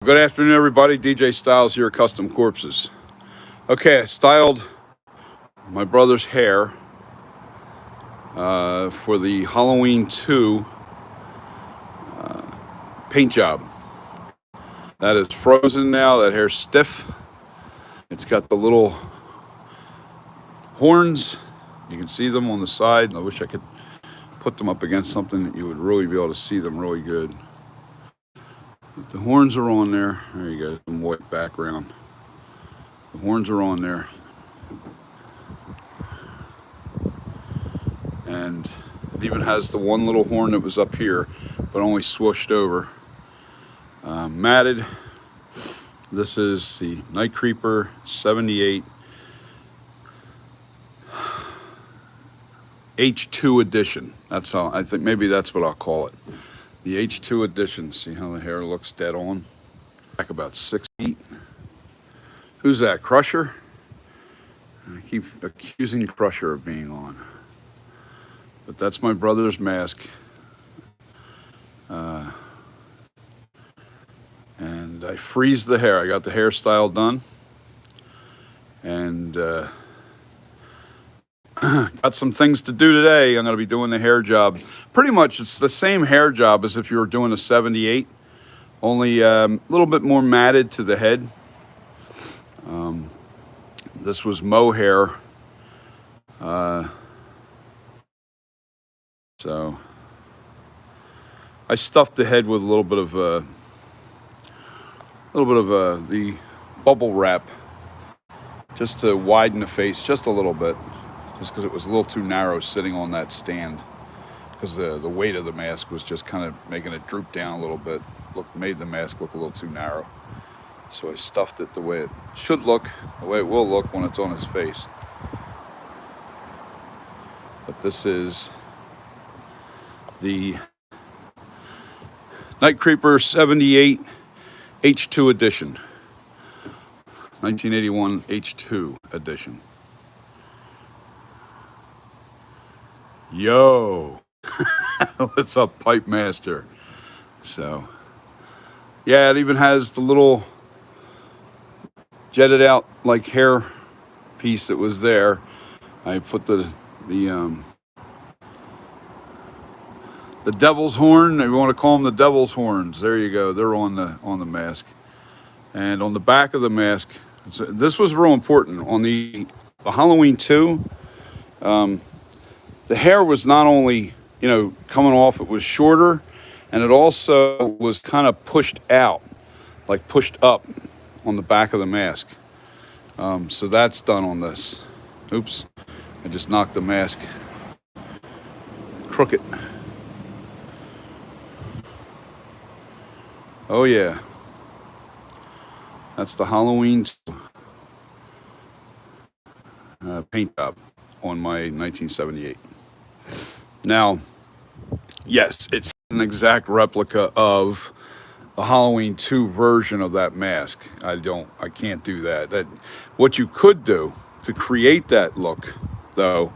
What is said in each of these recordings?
Good afternoon, everybody. DJ Styles here, Custom Corpses. Okay, I styled my brother's hair for the Halloween 2 paint job. That is frozen now. That hair's stiff. It's got the little horns. You can see them on the side. I wish I could put them up against something that you would really be able to see them really good. But the horns are on there. There you go, some white background. The horns are on there. And it even has the one little horn that was up here, but only swooshed over. Matted. This is the Night Creeper 78 H2 edition. That's how I think. Maybe that's what I'll call it. The H2 edition. See how the hair looks dead on? Back about 6 feet. Who's that? Crusher? I keep accusing Crusher of being on. But that's my brother's mask. And I freeze the hair. I got the hairstyle done. And got some things to do today. I'm going to be doing the hair job. Pretty much it's the same hair job as if you were doing a 78. Only a little bit more matted to the head. This was mohair. So I stuffed the head with a little bit of the bubble wrap, just to widen the face just a little bit, just because it was a little too narrow sitting on that stand, because the weight of the mask was just kind of making it droop down a little bit. Made the mask look a little too narrow. So I stuffed it the way it should look, the way it will look when it's on his face. But this is the Night Creeper 78 H2 edition. 1981 H2 edition. Yo! What's up, Pipe Master? So, yeah, it even has the little jetted out like hair piece that was there. I put the devil's horn. If you want to call them the devil's horns, there you go. They're on the mask, and on the back of the mask. This was real important on the Halloween 2. The hair was not only coming off; it was shorter, and it also was kind of pushed out, like pushed up on the back of the mask. So that's done on this. Oops, I just knocked the mask crooked. Oh yeah, that's the Halloween paint job on my 1978. Now, yes, it's an exact replica of the Halloween 2 version of that mask. I can't do that. What you could do to create that look, though,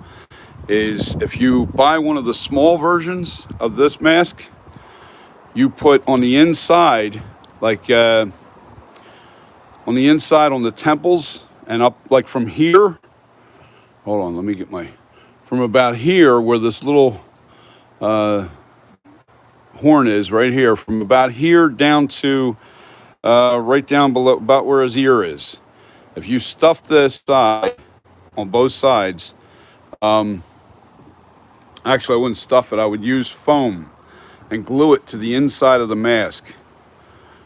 is if you buy one of the small versions of this mask, you put on the inside, like on the inside on the temples and up, like from here. Hold on, let me get from about here where this little horn is, right here, from about here down to right down below, about where his ear is. If you stuff this side on both sides, actually I wouldn't stuff it. I would use foam and glue it to the inside of the mask.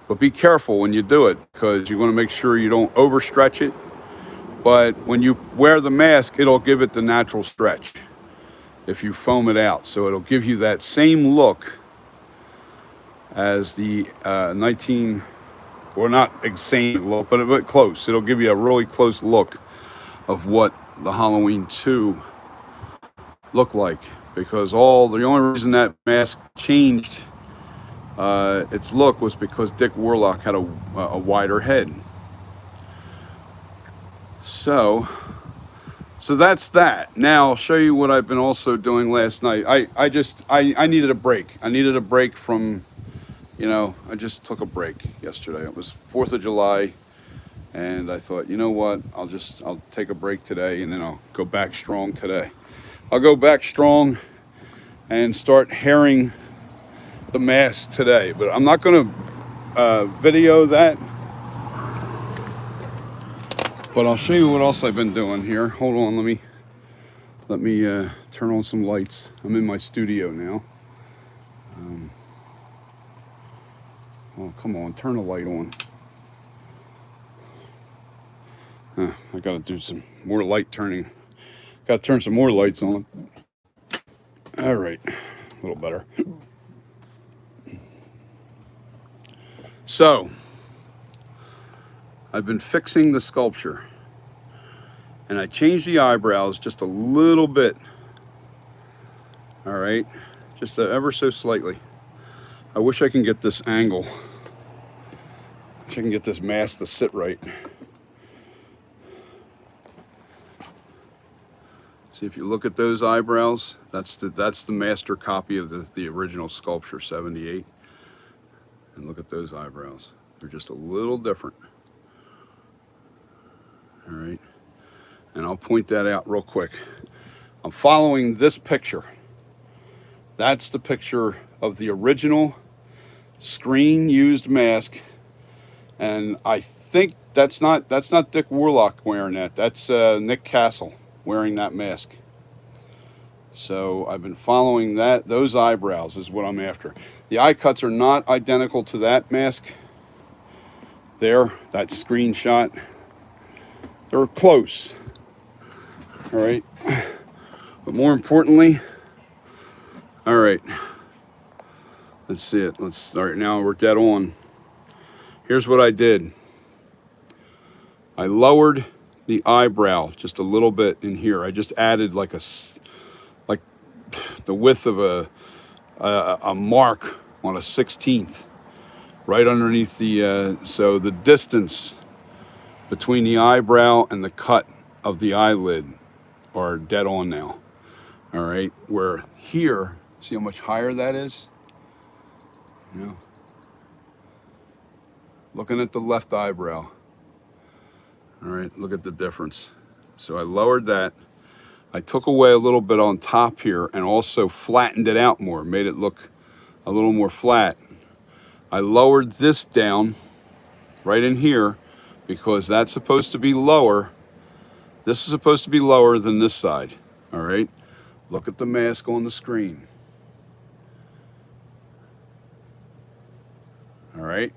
But be careful when you do it, because you want to make sure you don't overstretch it. But when you wear the mask, it'll give it the natural stretch if you foam it out. So it'll give you that same look as the 19, or not same look, but close. It'll give you a really close look of what the Halloween 2 looked like. Because the only reason that mask changed its look was because Dick Warlock had a wider head. So that's that. Now I'll show you what I've been also doing last night. I needed a break. I needed a break from You know, I just took a break yesterday. It was 4th of July, and I thought, you know what? I'll take a break today, and then I'll go back strong today. I'll go back strong and start herring the mask today, but I'm not going to video that. But I'll show you what else I've been doing here. Hold on, let me turn on some lights. I'm in my studio now. Oh, come on, turn the light on. I gotta do some more light turning. Gotta turn some more lights on. All right, a little better. So, I've been fixing the sculpture, and I changed the eyebrows just a little bit. All right, just ever so slightly. I wish I can get this angle. Wish I can get this mask to sit right. See, if you look at those eyebrows, that's the master copy of the original sculpture, 78. And look at those eyebrows. They're just a little different. All right. And I'll point that out real quick. I'm following this picture. That's the picture of the original screen used mask. And I think that's not Dick Warlock wearing that. That's Nick Castle wearing that mask. So I've been following those eyebrows is what I'm after. The eye cuts are not identical to that mask. There, that screenshot. They're close. All right. But more importantly, all right. Let's see it. Let's start now. We're dead on. Here's what I did. I lowered the eyebrow just a little bit in here. I just added like the width of a mark on a 16th, right underneath the, so the distance between the eyebrow and the cut of the eyelid are dead on now. All right, where here, see how much higher that is? You know, looking at the left eyebrow. All right, look at the difference. So I lowered that. I took away a little bit on top here and also flattened it out more, made it look a little more flat. I lowered this down right in here because that's supposed to be lower. This is supposed to be lower than this side, all right? Look at the mask on the screen. All right?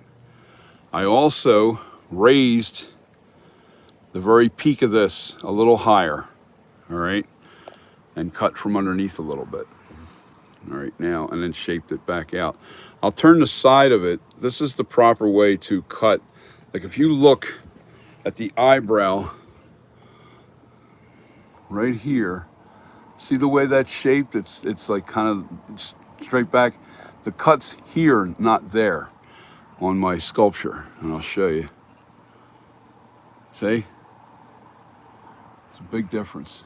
I also raised the very peak of this a little higher, all right? And cut from underneath a little bit. All right, now, and then shaped it back out. I'll turn the side of it. This is the proper way to cut. Like if you look at the eyebrow right here, see the way that's shaped? It's like kind of straight back. The cut's here, not there on my sculpture, and I'll show you. See? It's a big difference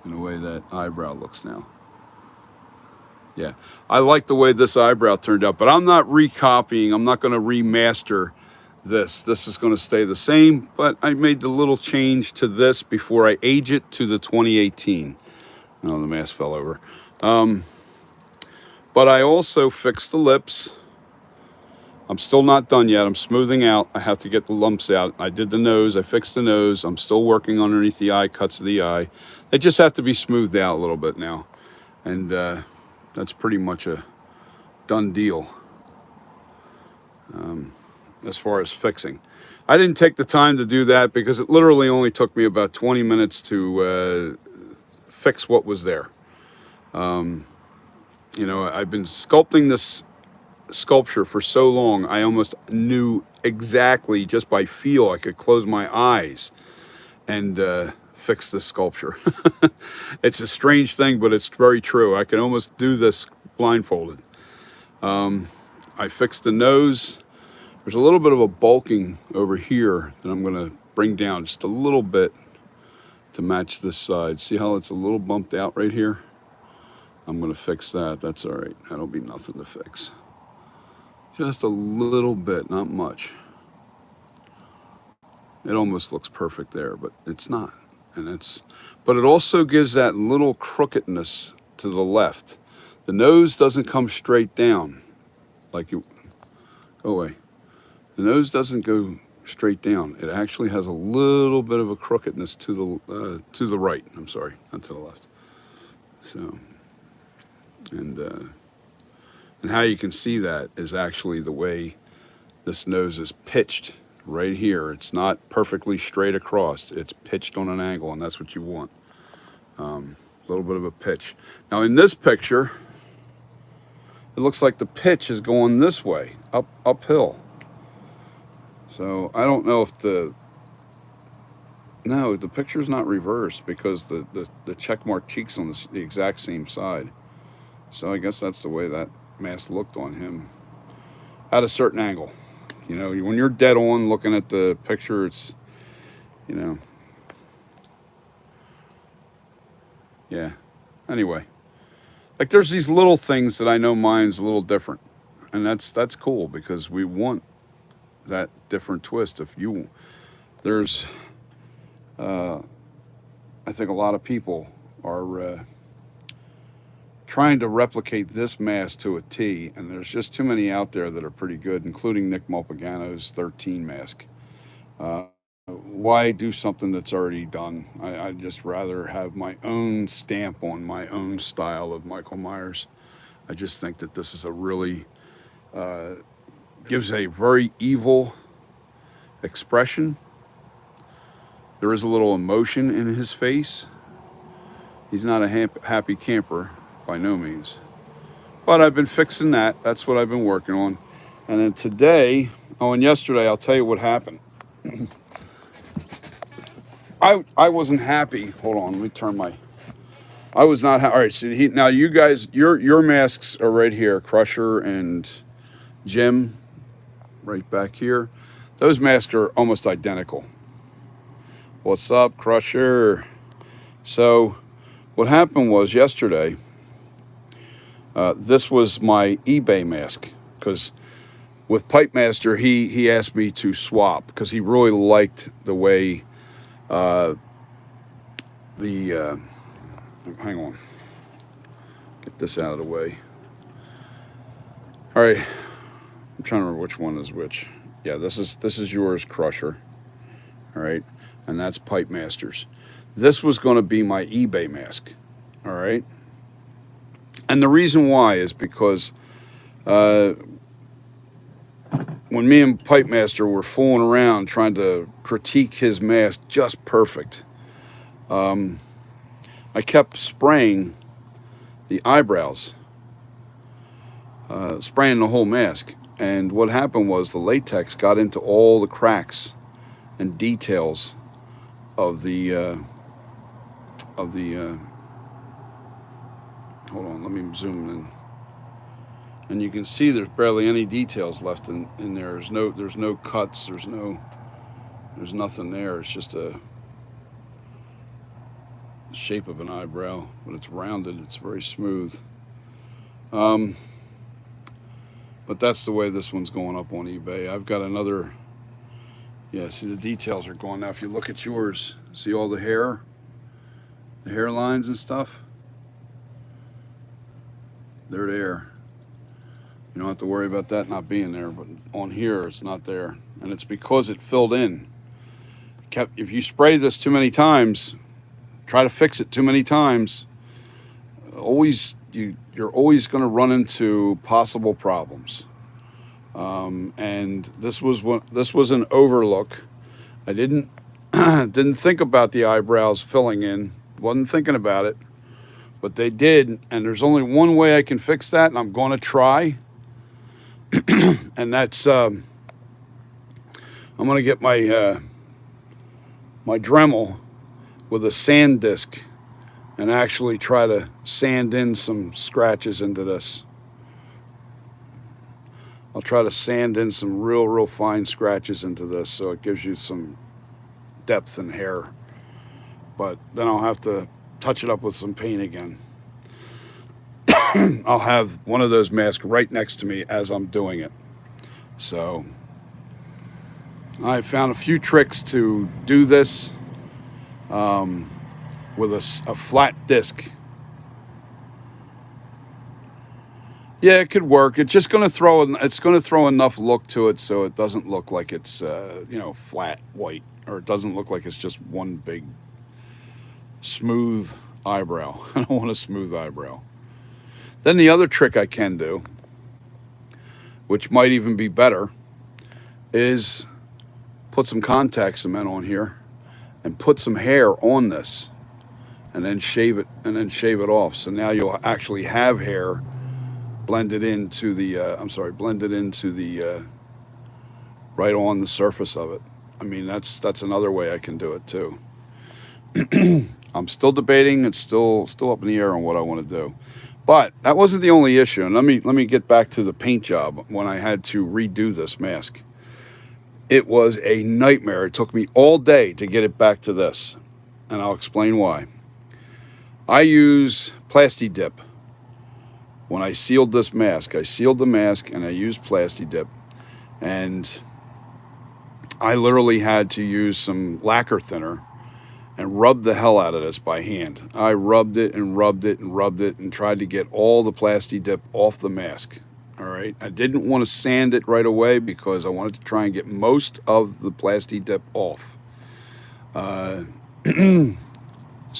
in the way that eyebrow looks now. Yeah, I like the way this eyebrow turned out, but I'm not recopying. I'm not going to remaster this. This is going to stay the same, but I made the little change to this before I age it to the 2018. Oh, the mask fell over. But I also fixed the lips. I'm still not done yet. I'm smoothing out. I have to get the lumps out. I did the nose. I fixed the nose. I'm still working underneath the eye cuts of the eye. They just have to be smoothed out a little bit now. And that's pretty much a done deal as far as fixing. I didn't take the time to do that because it literally only took me about 20 minutes to fix what was there. You know, I've been sculpting this sculpture for so long, I almost knew exactly, just by feel, I could close my eyes and fix this sculpture. It's a strange thing, but it's very true. I can almost do this blindfolded. I fixed the nose. There's a little bit of a bulking over here that I'm going to bring down just a little bit to match this side. See how it's a little bumped out right here? I'm going to fix that. That's all right. That'll be nothing to fix. Just a little bit, not much. It almost looks perfect there, but it's not. But it also gives that little crookedness to the left. The nose doesn't come straight down like you, go away. The nose doesn't go straight down. It actually has a little bit of a crookedness to the right. I'm sorry, not to the left. So, and how you can see that is actually the way this nose is pitched right here. It's not perfectly straight across. It's pitched on an angle, and that's what you want. A little bit of a pitch. Now in this picture, it looks like the pitch is going this way, uphill. So I don't know if no, the picture's not reversed because the check mark cheek's on the exact same side. So I guess that's the way that mask looked on him at a certain angle. You know, when you're dead on looking at the picture, it's, you know, yeah. Anyway, like there's these little things that I know mine's a little different, and that's cool because we want that different twist. There's, I think a lot of people are trying to replicate this mask to a T, and there's just too many out there that are pretty good, including Nick Mulpagano's 13 mask. Why do something that's already done? I'd just rather have my own stamp on my own style of Michael Myers. I just think that this is a really, gives a very evil expression. There is a little emotion in his face. He's not a happy camper by no means. But I've been fixing that. That's what I've been working on. And then today, and yesterday, I'll tell you what happened. I wasn't happy. Hold on, let me turn my. I was not. All right, see, now you guys, your masks are right here, Crusher and Jim, right back here. Those masks are almost identical. What's up, Crusher? So, what happened was yesterday. This was my eBay mask because with Pipe Master he asked me to swap because he really liked the way. Hang on, get this out of the way. All right, I'm trying to remember which one is which. Yeah, this is yours, Crusher. All right, and that's Pipe Master's. This was going to be my eBay mask. All right, and the reason why is because when me and Pipe Master were fooling around trying to critique his mask just perfect, I kept spraying the eyebrows, spraying the whole mask. And what happened was the latex got into all the cracks and details of the hold on, let me zoom in. And you can see there's barely any details left in there. There's no cuts, there's nothing there. It's just a shape of an eyebrow, but it's rounded, it's very smooth. But that's the way this one's going up on eBay. I've got another, yeah, see the details are gone. Now if you look at yours, see all the hairlines and stuff? They're there. You don't have to worry about that not being there, but on here it's not there. And it's because it filled in. If you spray this too many times, try to fix it too many times, you're always going to run into possible problems. And this was an overlook. I didn't think about the eyebrows filling in. Wasn't thinking about it, but they did. And there's only one way I can fix that, and I'm going to try. And that's I'm going to get my my Dremel with a sand disc and actually try to sand in some scratches into this. I'll try to sand in some real fine scratches into this so it gives you some depth and hair. But then I'll have to touch it up with some paint again. I'll have one of those masks right next to me as I'm doing it. So I found a few tricks to do this with a flat disc. Yeah, it could work. It's just going to throw. It's going to throw enough look to it so it doesn't look like it's flat white, or it doesn't look like it's just one big smooth eyebrow. I don't want a smooth eyebrow. Then the other trick I can do, which might even be better, is put some contact cement on here and put some hair on this, and then shave it off. So now you'll actually have hair blended into the right on the surface of it. I mean, that's another way I can do it too. I'm still debating. It's still up in the air on what I want to do. But that wasn't the only issue. And let me get back to the paint job when I had to redo this mask. It was a nightmare. It took me all day to get it back to this, and I'll explain why. I use Plasti Dip. When I sealed this mask, I sealed the mask and I used Plasti Dip, and I literally had to use some lacquer thinner and rub the hell out of this by hand. I rubbed it and rubbed it and rubbed it and tried to get all the Plasti Dip off the mask. All right. I didn't want to sand it right away because I wanted to try and get most of the Plasti Dip off.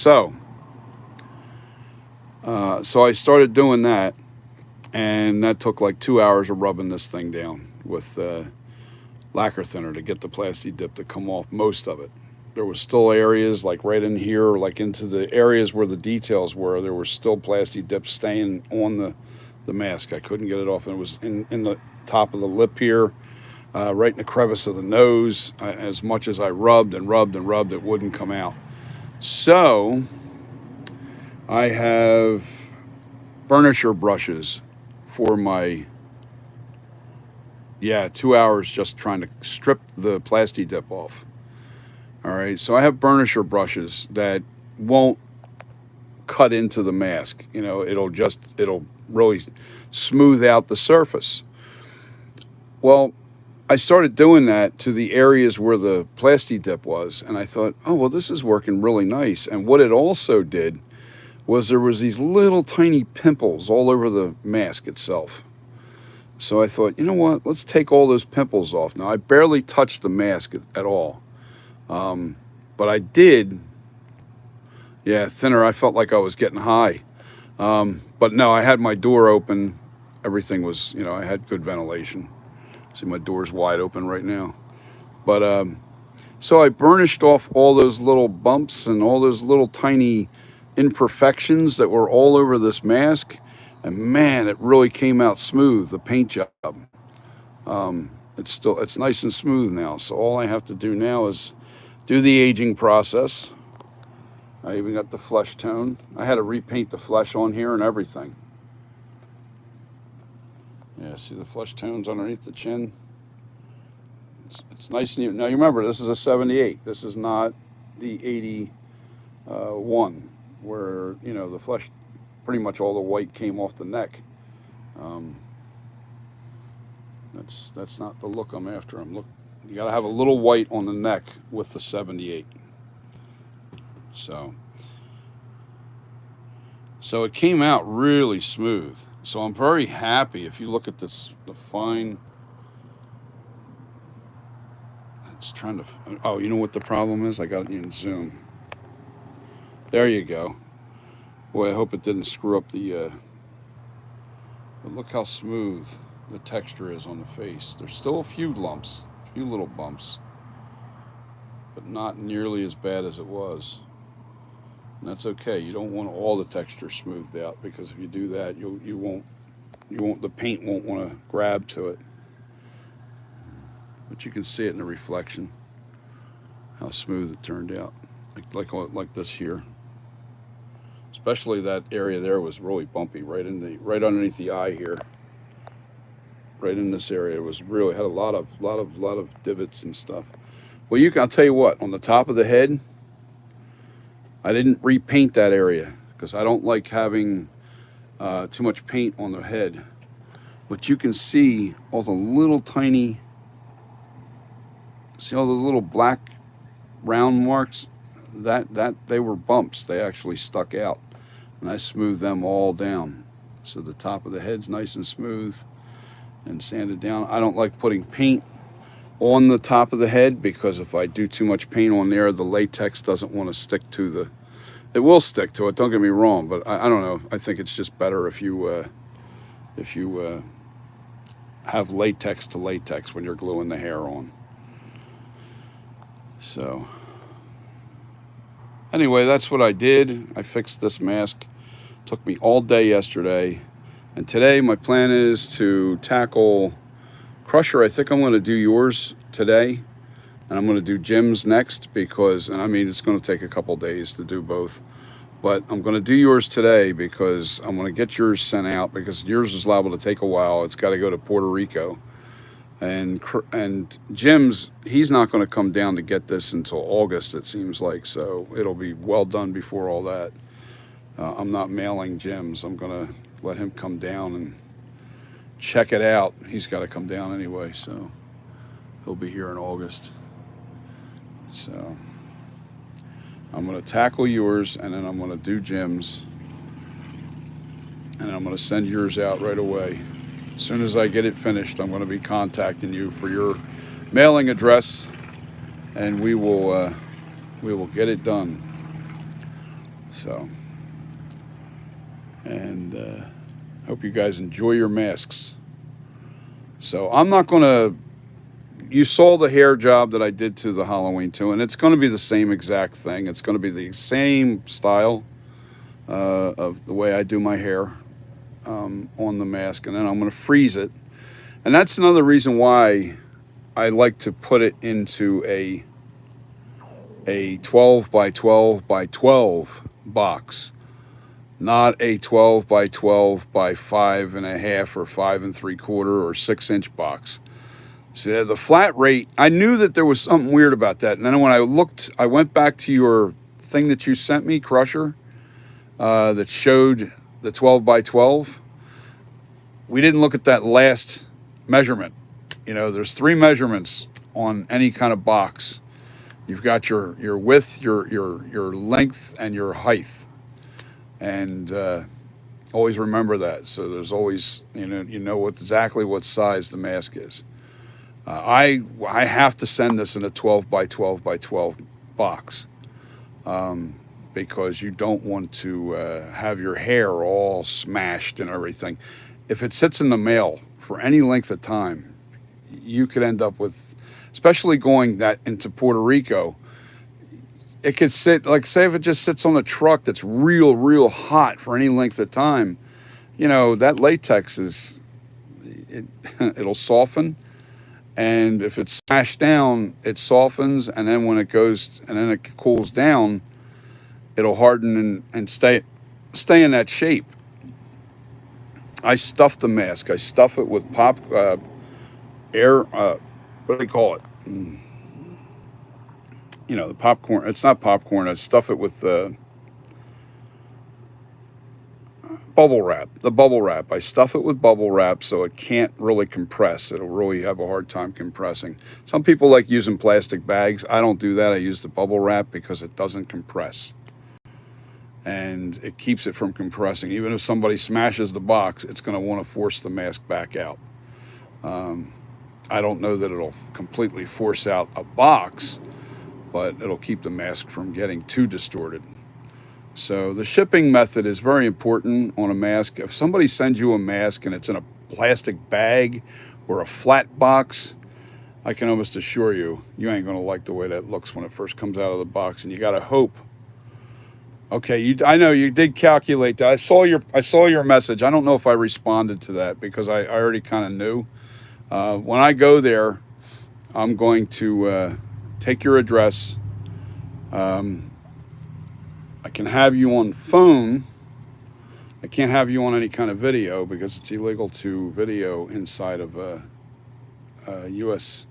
So I started doing that, and that took like 2 hours of rubbing this thing down with lacquer thinner to get the Plasti Dip to come off most of it. There was still areas like right in here, like into the areas where the details were, there were still Plasti Dip staying on the mask. I couldn't get it off, and it was in the top of the lip here, right in the crevice of the nose. As much as I rubbed and rubbed and rubbed, it wouldn't come out. So I have burnisher brushes for my 2 hours just trying to strip the Plasti Dip off. All right, so I have burnisher brushes that won't cut into the mask. You know, it'll really smooth out the surface. Well, I started doing that to the areas where the Plasti Dip was, and I thought, oh, well, this is working really nice. And what it also did was there was these little tiny pimples all over the mask itself. So I thought, you know what, let's take all those pimples off. Now, I barely touched the mask at all. But I did, thinner. I felt like I was getting high. But no, I had my door open. Everything was, I had good ventilation. See, my door's wide open right now. But so I burnished off all those little bumps and all those little tiny imperfections that were all over this mask. And man, it really came out smooth, the paint job. It's nice and smooth now. So all I have to do now is do the aging process. I even got the flesh tone. I had to repaint the flesh on here and everything. Yeah, see the flesh tones underneath the chin? It's nice and even. Now you remember, this is a 78. This is not the 81, where, the flesh, pretty much all the white came off the neck. That's not the look I'm after. You got to have a little white on the neck with the 78. So it came out really smooth. So I'm very happy. If you look at this, the fine, it's trying to, oh, you know what the problem is? I got it in zoom. There you go. Boy, I hope it didn't screw up the, but look how smooth the texture is on the face. There's still a few lumps, a few little bumps, but not nearly as bad as it was. And that's okay. You don't want all the texture smoothed out, because if you do that, the paint won't want to grab to it. But you can see it in the reflection, how smooth it turned out, like this here. Especially that area there was really bumpy, right underneath the eye here. Right in this area, it was really had a lot of divots and stuff. Well, I'll tell you what, on the top of the head, I didn't repaint that area because I don't like having too much paint on the head. But you can see all the little tiny, see all those little black round marks? That they were bumps. They actually stuck out. And I smoothed them all down. So the top of the head's nice and smooth and sanded down. I don't like putting paint on the top of the head because if I do too much paint on there, the latex doesn't want to stick to the, it will stick to it, don't get me wrong, but I don't know. I think it's just better if you have latex to latex when you're gluing the hair on. So anyway, that's what I did. I fixed this mask. Took me all day yesterday. And today my plan is to tackle Crusher. I think I'm going to do yours today. And I'm going to do Jim's next because, and I mean, it's going to take a couple days to do both. But I'm going to do yours today because I'm going to get yours sent out because yours is liable to take a while. It's got to go to Puerto Rico. And Jim's, he's not going to come down to get this until August, it seems like. So it'll be well done before all that. I'm not mailing Jim's. I'm going to let him come down and check it out. He's got to come down anyway, so he'll be here in August. So I'm going to tackle yours, and then I'm going to do Jim's, and I'm going to send yours out right away. As soon as I get it finished, I'm going to be contacting you for your mailing address, and we will get it done. So, and hope you guys enjoy your masks. So I'm not going to, you saw the hair job that I did to the Halloween too, and it's going to be the same exact thing. It's going to be the same style of the way I do my hair on the mask, and then I'm going to freeze it. And that's another reason why I like to put it into a 12 by 12 by 12 box, not a 12 by 12 by 5.5 or 5 3/4 or 6-inch box. See, the flat rate, I knew that there was something weird about that. And then when I went back to your thing that you sent me, Crusher, that showed the 12 by 12. We didn't look at that last measurement. You know, there's 3 measurements on any kind of box. You've got your width, your length, and your height. And always remember that. So there's always, you know exactly what size the mask is. I have to send this in a 12 by 12 by 12 box because you don't want to have your hair all smashed and everything. If it sits in the mail for any length of time, you could end up with, especially going that into Puerto Rico, it could sit, like say if it just sits on a truck that's real hot for any length of time, you know, that latex it'll soften. And if it's smashed down, it softens, and then when it goes, and then it cools down, it'll harden and stay in that shape. I stuff the mask. I stuff it with air, what do they call it? You know, the popcorn. It's not popcorn. I stuff it with bubble wrap. The bubble wrap. I stuff it with bubble wrap so it can't really compress. It'll really have a hard time compressing. Some people like using plastic bags. I don't do that. I use the bubble wrap because it doesn't compress. And it keeps it from compressing. Even if somebody smashes the box, it's going to want to force the mask back out. I don't know that it'll completely force out a box, but it'll keep the mask from getting too distorted. So the shipping method is very important on a mask. If somebody sends you a mask and it's in a plastic bag or a flat box, I can almost assure you, you ain't going to like the way that looks when it first comes out of the box, and you got to hope. Okay, I know you did calculate that. I saw your message. I don't know if I responded to that because I already kind of knew. When I go there, I'm going to take your address. I can have you on phone. I can't have you on any kind of video because it's illegal to video inside of a U.S.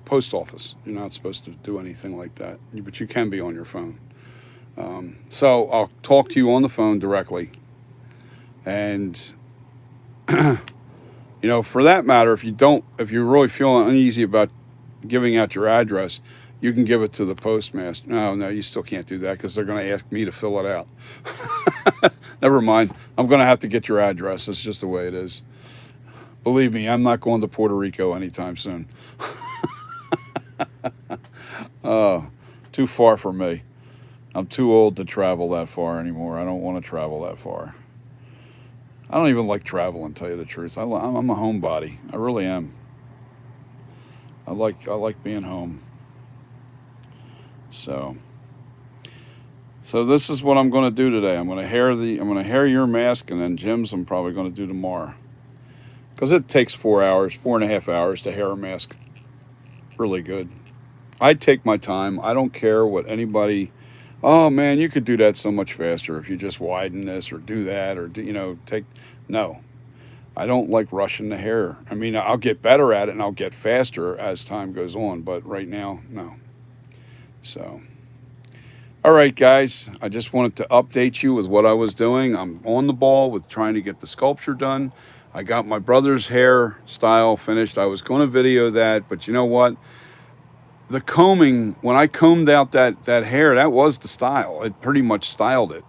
Post office. You're not supposed to do anything like that, but you can be on your phone. So I'll talk to you on the phone directly. And you know, for that matter, if you're really feeling uneasy about giving out your address, you can give it to the postmaster. No, you still can't do that because they're going to ask me to fill it out. Never mind. I'm going to have to get your address. It's just the way it is. Believe me, I'm not going to Puerto Rico anytime soon. Oh, too far for me. I'm too old to travel that far anymore. I don't want to travel that far. I don't even like traveling, to tell you the truth. I'm a homebody. I really am. I like being home. So this is what I'm going to do today. I'm going to hair your mask, and then Jim's I'm probably going to do tomorrow, because it takes 4.5 hours to hair a mask. Really good. I take my time. I don't care what anybody. Oh man, you could do that so much faster if you just widen this or do that or take. No, I don't like rushing the hair. I mean, I'll get better at it and I'll get faster as time goes on, but right now, no. So, all right, guys, I just wanted to update you with what I was doing. I'm on the ball with trying to get the sculpture done. I got my brother's hairstyle finished. I was going to video that, but you know what? The combing, when I combed out that hair, that was the style. It pretty much styled it.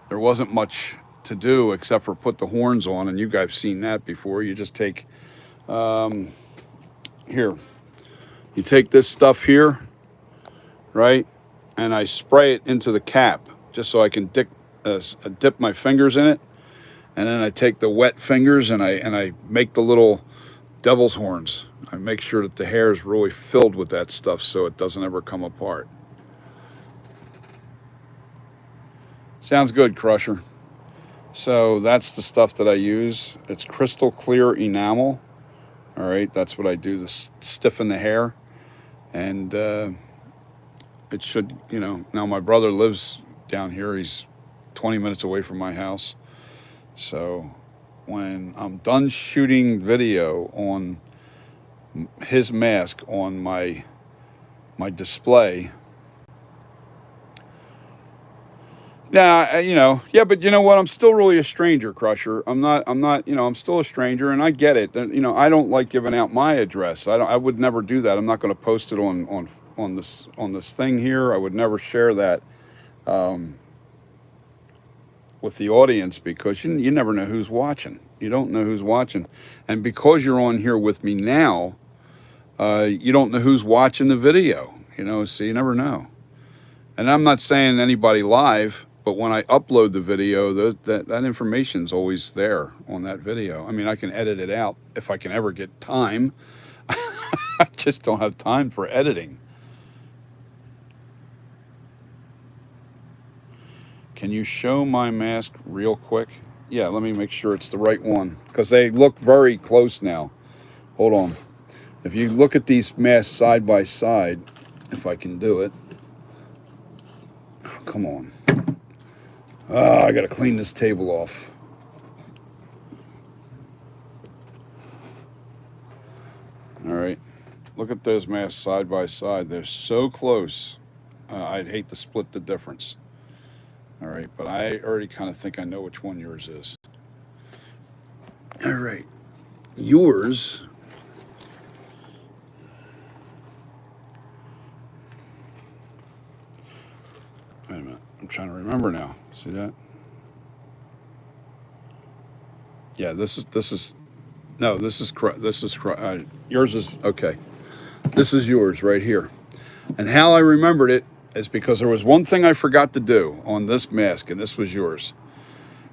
There wasn't much to do except for put the horns on, and you guys have seen that before. You just take, here, you take this stuff here, right, and I spray it into the cap just so I can dip my fingers in it, and then I take the wet fingers and I make the little devil's horns. I make sure that the hair is really filled with that stuff so it doesn't ever come apart. Sounds good, Crusher. So that's the stuff that I use. It's crystal clear enamel. All right, that's what I do to stiffen the hair. And it should, now my brother lives down here. He's 20 minutes away from my house. So when I'm done shooting video on his mask on my display. Now, yeah, but you know what? I'm still really a stranger, Crusher. I'm not, I'm still a stranger, and I get it. I don't like giving out my address. I would never do that. I'm not going to post it on this thing here. I would never share that with the audience, because you never know who's watching. You don't know who's watching. And because you're on here with me now, you don't know who's watching the video, so you never know. And I'm not saying anybody live, but when I upload the video, that information's always there on that video. I mean, I can edit it out if I can ever get time. I just don't have time for editing. Can you show my mask real quick? Yeah, let me make sure it's the right one, because they look very close now. Hold on. If you look at these masks side by side, if I can do it. Oh, come on. I got to clean this table off. All right. Look at those masks side by side. They're so close. I'd hate to split the difference. All right, but I already kind of think I know which one yours is. All right. Yours... Wait a minute. I'm trying to remember now. See that? Yeah, this is yours is okay. This is yours right here. And how I remembered it is because there was one thing I forgot to do on this mask, and this was yours.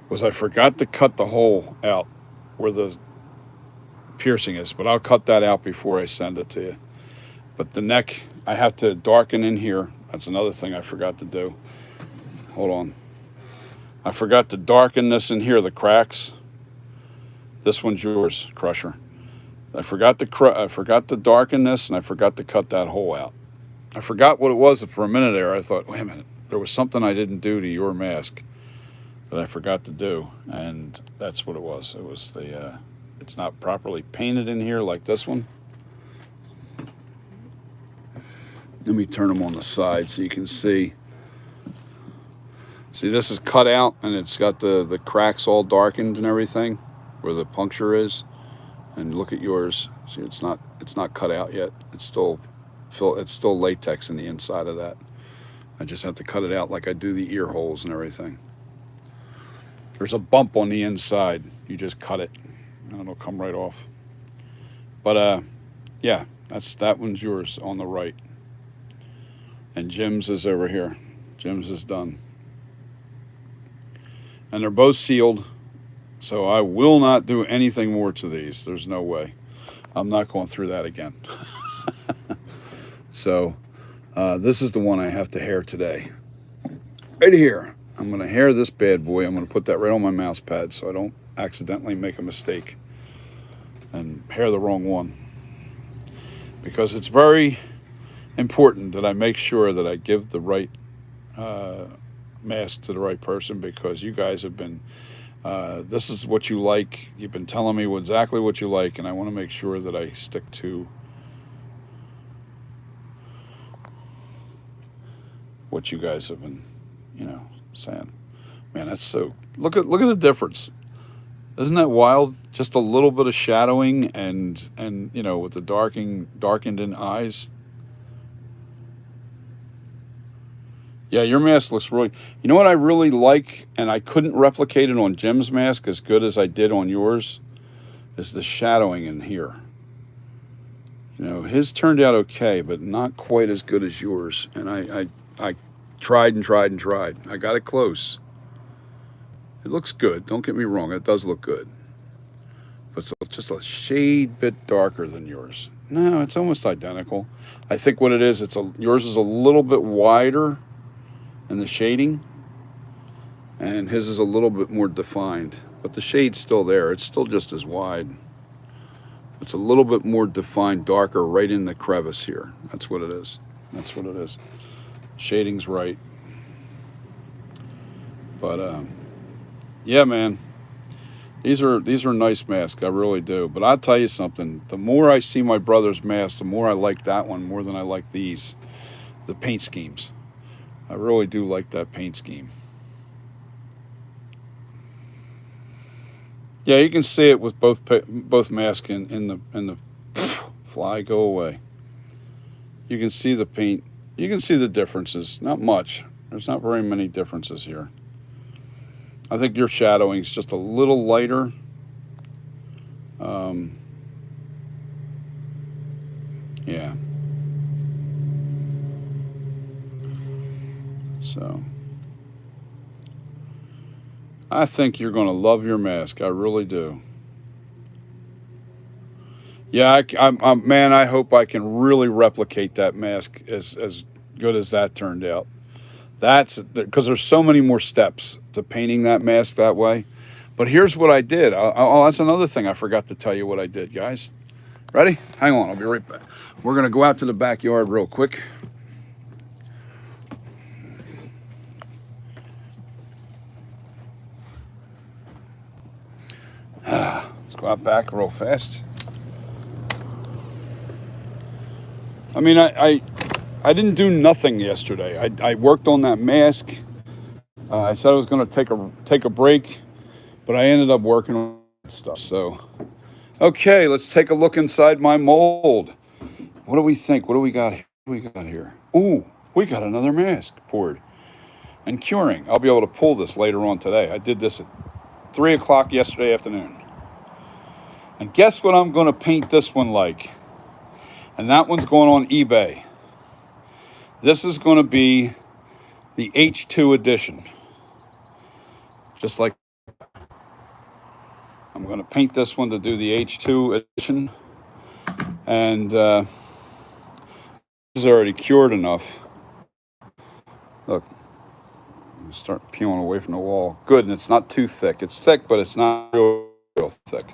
Was I forgot to cut the hole out where the piercing is, but I'll cut that out before I send it to you. But the neck, I have to darken in here. That's another thing I forgot to do. Hold on. I forgot to darken this in here, the cracks. This one's yours, Crusher. I forgot to darken this, and I forgot to cut that hole out. I forgot what it was for a minute there. I thought, wait a minute, there was something I didn't do to your mask that I forgot to do, and that's what it was. It was it's not properly painted in here like this one. Let me turn them on the side so you can see. See, this is cut out, and it's got the cracks all darkened and everything, where the puncture is. And look at yours. See, it's not cut out yet. It's still latex in the inside of that. I just have to cut it out like I do the ear holes and everything. There's a bump on the inside. You just cut it, and it'll come right off. But yeah, that one's yours on the right, and Jim's is over here. Jim's is done, and they're both sealed. So I will not do anything more to these. There's no way. I'm not going through that again. So this is the one I have to hair today. Right here. I'm going to hair this bad boy. I'm going to put that right on my mouse pad so I don't accidentally make a mistake and hair the wrong one. Because it's very important that I make sure that I give the right mask to the right person, because you guys have been, this is what you like. You've been telling me exactly what you like, and I want to make sure that I stick to what you guys have been, saying. Man, that's so, look at the difference. Isn't that wild? Just a little bit of shadowing and with the darkened in eyes. Yeah, your mask looks really, you know what I really like, and I couldn't replicate it on Jim's mask as good as I did on yours, is the shadowing in here. His turned out okay, but not quite as good as yours. And I tried and tried and tried. I got it close. It looks good. Don't get me wrong. It does look good. But it's just a shade bit darker than yours. No, it's almost identical. I think what it is, yours is a little bit wider in the shading, and his is a little bit more defined. But the shade's still there. It's still just as wide. It's a little bit more defined, darker right in the crevice here. That's what it is. That's what it is. Shading's right. But yeah, man, these are nice masks. I really do. But I'll tell you something, the more I see my brother's mask, the more I like that one more than I like the paint schemes. I really do like that paint scheme. Yeah, you can see it with both masks in the fly, go away. You can see the paint. You can see the differences. Not much. There's not very many differences here. I think your shadowing is just a little lighter. Yeah. So I think you're going to love your mask. I really do. Yeah, man, I hope I can really replicate that mask as good as that turned out. That's because there's so many more steps to painting that mask that way. But here's what I did. Oh, that's another thing I forgot to tell you what I did, guys. Ready? Hang on, I'll be right back. We're going to go out to the backyard real quick. Let's go out back real fast. I mean, I didn't do nothing yesterday. I worked on that mask. I said I was going to take a break, but I ended up working on stuff. So, okay, let's take a look inside my mold. What do we think? What do we got here? What do we got here? Ooh, we got another mask poured and curing. I'll be able to pull this later on today. I did this at 3 o'clock yesterday afternoon. And guess what I'm going to paint this one like? And that one's going on eBay. This is going to be the H2 edition. Just like I'm going to paint this one to do the H2 edition. And this is already cured enough. Look, start peeling away from the wall. Good, and it's not too thick. It's thick, but it's not real thick.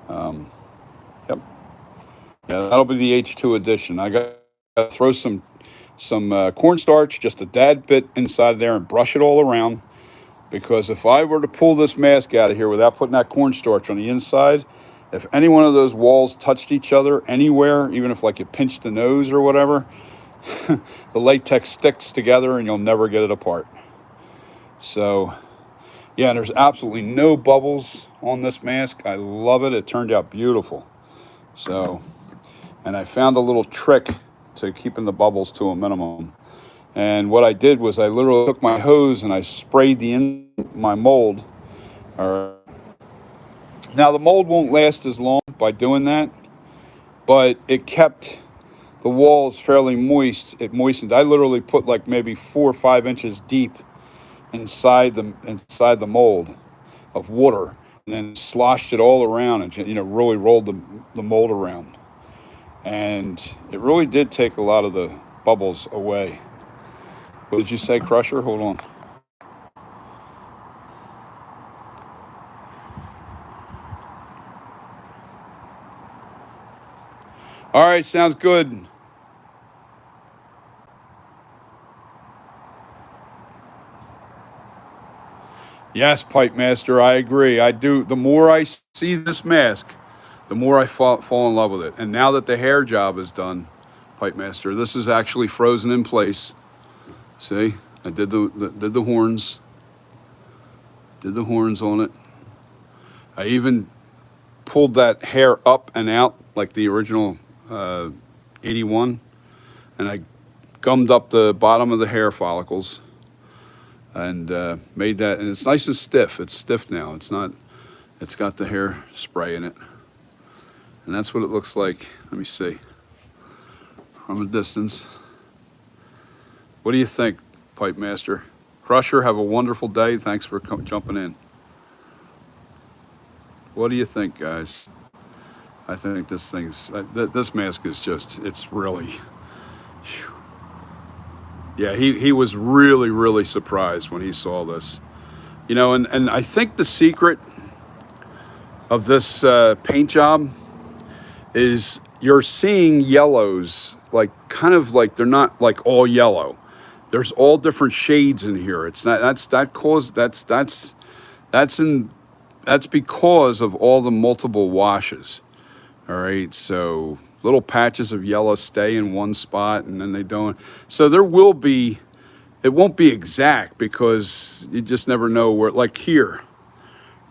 Yep. Yeah, that'll be the H2 edition. I got to throw some cornstarch, just a dad bit inside there, and brush it all around. Because if I were to pull this mask out of here without putting that cornstarch on the inside, if any one of those walls touched each other anywhere, even if like you pinched the nose or whatever, the latex sticks together and you'll never get it apart. So yeah, there's absolutely no bubbles on this mask. I love it. It turned out beautiful. So, and I found a little trick to keeping the bubbles to a minimum. And what I did was I literally took my hose and I sprayed my mold. All right. Now the mold won't last as long by doing that, but it kept the walls fairly moist. It moistened. I literally put like maybe 4 or 5 inches deep inside the mold of water, and then sloshed it all around, and really rolled the mold around. And it really did take a lot of the bubbles away. What did you say, Crusher? Hold on. All right, sounds good. Yes, Pipe Master, I agree. I do. The more I see this mask, the more I fall in love with it. And now that the hair job is done, Pipe Master, this is actually frozen in place. See, I did the horns. Did the horns on it. I even pulled that hair up and out like the original 81, and I gummed up the bottom of the hair follicles and made that, and it's nice and stiff. It's stiff now. It's not. It's got the hair spray in it, and that's what it looks like. Let me see from a distance. What do you think, Pipe Master? Crusher, have a wonderful day. Thanks for jumping in. What do you think, guys? I think this mask is just, it's really, whew. Yeah, he was really, really surprised when he saw this. And I think the secret of this paint job is you're seeing yellows, like kind of like they're not like all yellow. There's all different shades in here. It's not, that's because of all the multiple washes. All right, so little patches of yellow stay in one spot and then they don't. So it won't be exact because you just never know where, like here,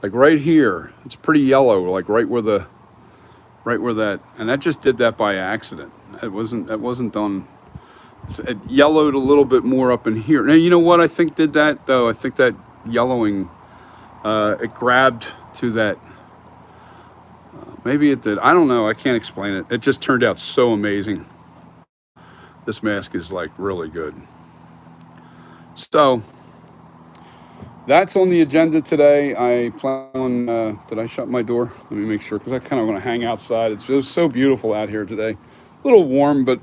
like right here, it's pretty yellow, like right where that, and that just did that by accident. That wasn't done. It yellowed a little bit more up in here. Now, you know what I think did that though? I think that yellowing, it grabbed to that. Maybe it did. I don't know. I can't explain it. It just turned out so amazing. This mask is like really good. So that's on the agenda today. I plan on, did I shut my door? Let me make sure, because I kind of want to hang outside. It was so beautiful out here today. A little warm, but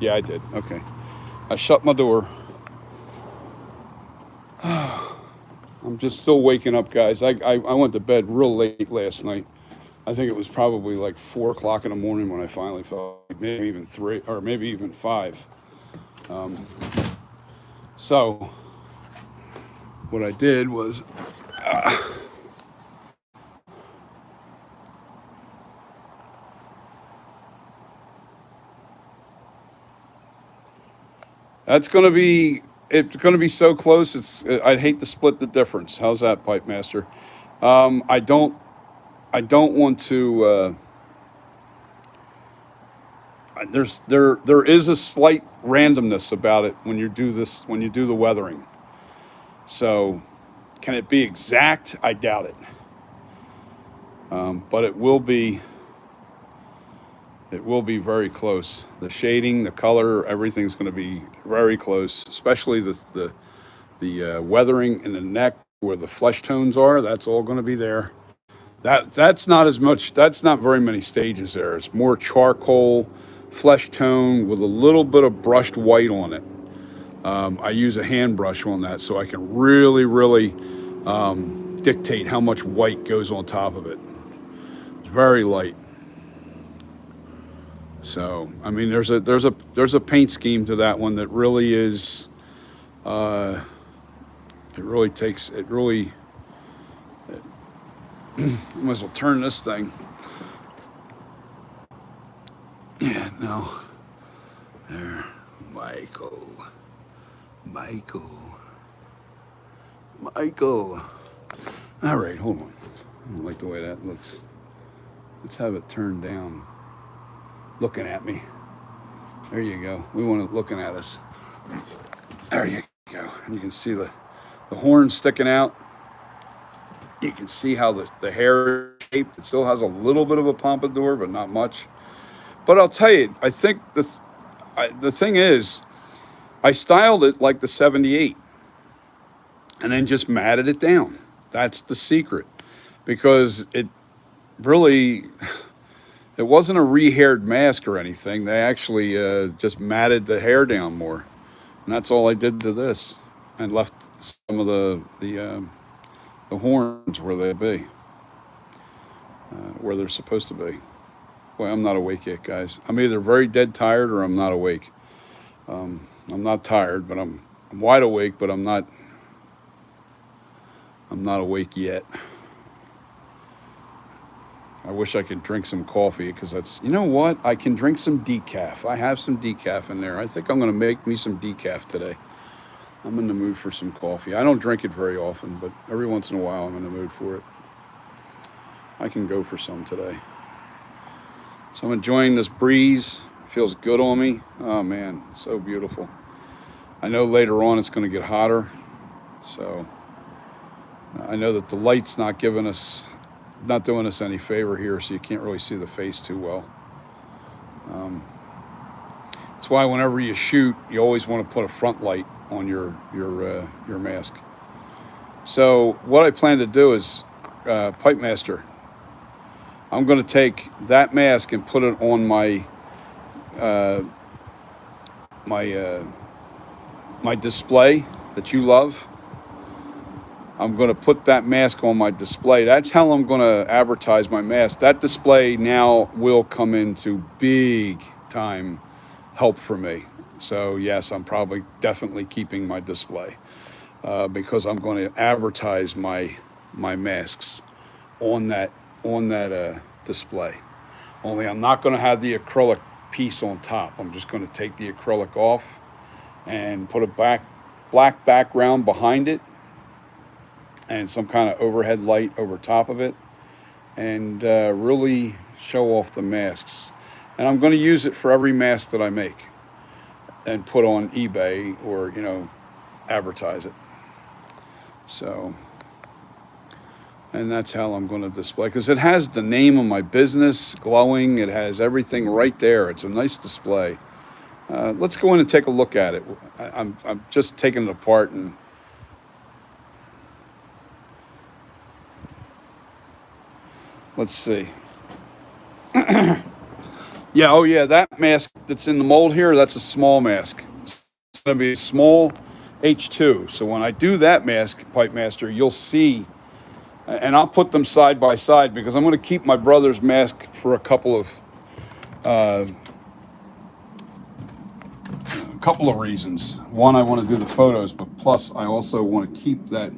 yeah, I did. Okay. I shut my door. I'm just still waking up, guys. I went to bed real late last night. I think it was probably like 4 o'clock in the morning when I finally fell asleep, maybe even 3 or maybe even 5. So what I did was it's going to be so close. I'd hate to split the difference. How's that, Pipe Master? I don't want to. There is a slight randomness about it when you do the weathering. So, can it be exact? I doubt it. But it will be. It will be very close. The shading, the color, everything's going to be very close. Especially the weathering in the neck where the flesh tones are. That's all going to be there. That's not as much. That's not very many stages there. It's more charcoal, flesh tone with a little bit of brushed white on it. I use a hand brush on that so I can really, really dictate how much white goes on top of it. It's very light. So I mean, there's a paint scheme to that one that really is. It really takes. It really. Might as well turn this thing. Yeah, no. There, Michael. Michael. Michael. All right, hold on. I don't like the way that looks. Let's have it turned down. Looking at me. There you go. We want it looking at us. There you go. You can see the horn sticking out. You can see how the hair is shaped. It still has a little bit of a pompadour, but not much. But I'll tell you, I think the thing is, I styled it like the 78 and then just matted it down. That's the secret. Because it really, it wasn't a rehaired mask or anything. They actually just matted the hair down more. And that's all I did to this. And left some of the horns where they be, where they're supposed to be. Boy, I'm not awake yet, guys. I'm either very dead tired or I'm not awake. I'm not tired, but I'm wide awake, but I'm not awake yet. I wish I could drink some coffee because that's, you know what? I can drink some decaf. I have some decaf in there. I think I'm going to make me some decaf today. I'm in the mood for some coffee. I don't drink it very often, but every once in a while I'm in the mood for it. I can go for some today. So I'm enjoying this breeze. It feels good on me. Oh man, so beautiful. I know later on it's going to get hotter. So I know that the light's not doing us any favor here, so you can't really see the face too well. That's why whenever you shoot, you always want to put a front light on your mask. So what I plan to do is, Pipe Master, I'm going to take that mask and put it on my display that you love. I'm going to put that mask on my display. That's how I'm going to advertise my mask. That display now will come into big time help for me. So yes, I'm probably definitely keeping my display because I'm going to advertise my masks on that display. Only I'm not going to have the acrylic piece on top. I'm just going to take the acrylic off and put a black background behind it and some kind of overhead light over top of it, and really show off the masks. And I'm going to use it for every mask that I make and put on eBay or, advertise it. So, and that's how I'm going to display, because it has the name of my business glowing. It has everything right there. It's a nice display. Let's go in and take a look at it. I'm just taking it apart and let's see. Yeah, oh yeah, that mask that's in the mold here, that's a small mask. It's going to be a small H2. So when I do that mask, Pipe Master, you'll see, and I'll put them side by side because I'm going to keep my brother's mask for a couple of reasons. One, I want to do the photos, but plus I also want to keep I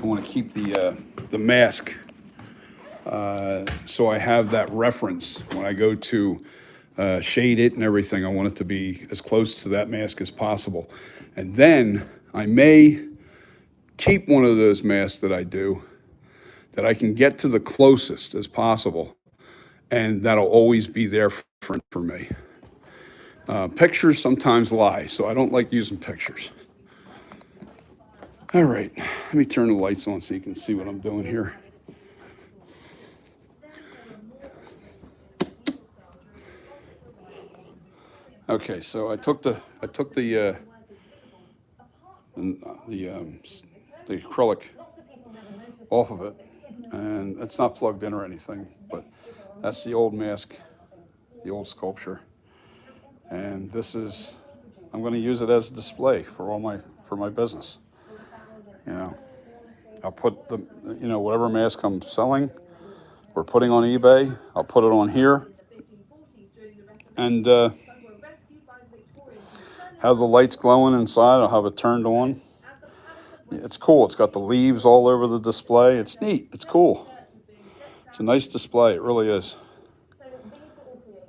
want to keep the mask. So I have that reference when I go to shade it and everything. I want it to be as close to that mask as possible. And then I may keep one of those masks that I do that I can get to the closest as possible. And that'll always be there for me. Pictures sometimes lie, so I don't like using pictures. All right, let me turn the lights on so you can see what I'm doing here. Okay, so I took the acrylic off of it, and it's not plugged in or anything, but that's the old mask, the old sculpture, and I'm going to use it as a display for my business. I'll put whatever mask I'm selling or putting on eBay, I'll put it on here, and have the lights glowing inside. I'll have it turned on. It's cool. It's got the leaves all over the display. It's neat. It's cool. It's a nice display. It really is.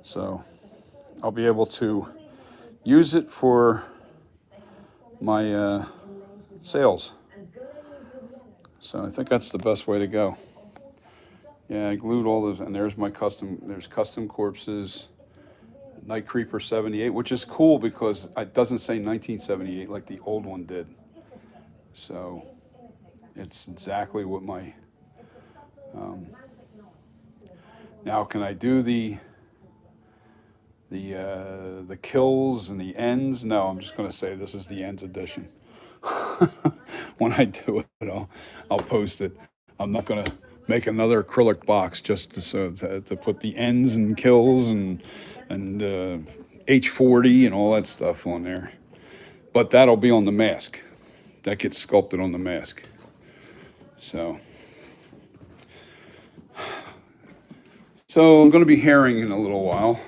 So I'll be able to use it for my sales. So I think that's the best way to go. Yeah, I glued all those, and there's my custom. There's custom corpses, Night Creeper 78, which is cool because it doesn't say 1978 like the old one did. So it's exactly what my. Um, Now, can I do the kills and the ends? No, I'm just going to say this is the ends edition. When I do it, I'll post it. I'm not going to make another acrylic box just to put the ends and kills and H40 and all that stuff on there. But that'll be on the mask. That gets sculpted on the mask. So I'm going to be herring in a little while.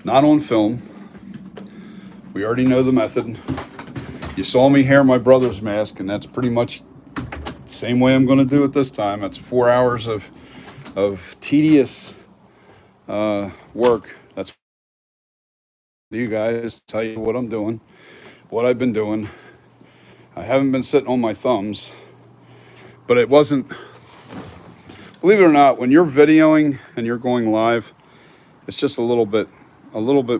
Not on film. We already know the method. You saw me hair my brother's mask, and that's pretty much the same way I'm going to do it this time. That's 4 hours of tedious work. That's you guys tell you what I'm doing, what I've been doing. I haven't been sitting on my thumbs, but it wasn't. Believe it or not, when you're videoing and you're going live, it's just a little bit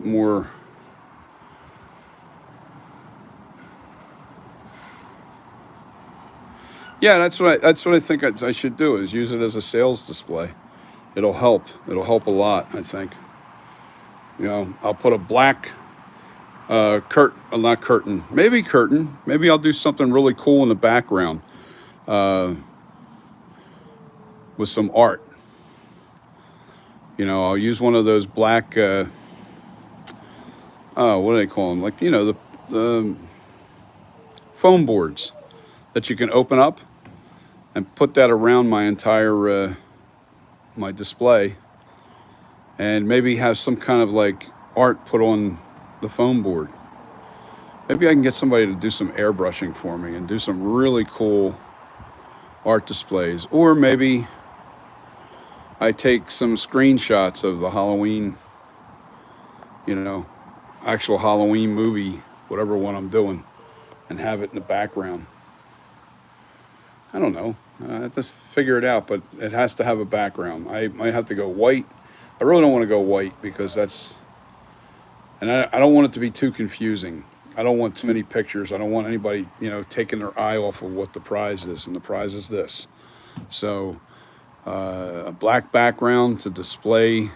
more. Yeah, that's what I think I should do is use it as a sales display. It'll help. It'll help a lot, I think. I'll put a black not curtain, maybe curtain. Maybe I'll do something really cool in the background with some art. I'll use one of those black. What do they call them? Like the foam boards that you can open up and put that around my entire my display, and maybe have some kind of like art put on the foam board. Maybe I can get somebody to do some airbrushing for me and do some really cool art displays, or maybe I take some screenshots of the Halloween, actual Halloween movie, whatever one I'm doing, and have it in the background. I don't know. I have to figure it out, but it has to have a background. I might have to go white. I really don't want to go white because and I don't want it to be too confusing. I don't want too many pictures. I don't want anybody, taking their eye off of what the prize is, and the prize is this. So a black background to display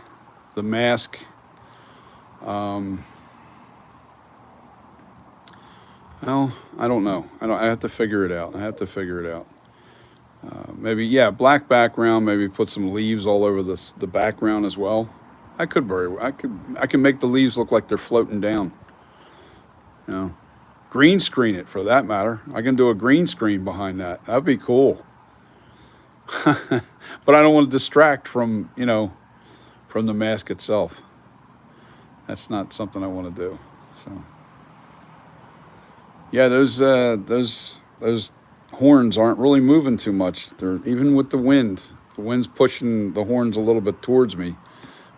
the mask. Well, I don't know. I have to figure it out. Maybe, yeah, black background. Maybe put some leaves all over the background as well. I can make the leaves look like they're floating down. Green screen it for that matter. I can do a green screen behind that. That'd be cool. But I don't want to distract from from the mask itself. That's not something I want to do. So yeah, those horns aren't really moving too much. They're even with the wind. The wind's pushing the horns a little bit towards me,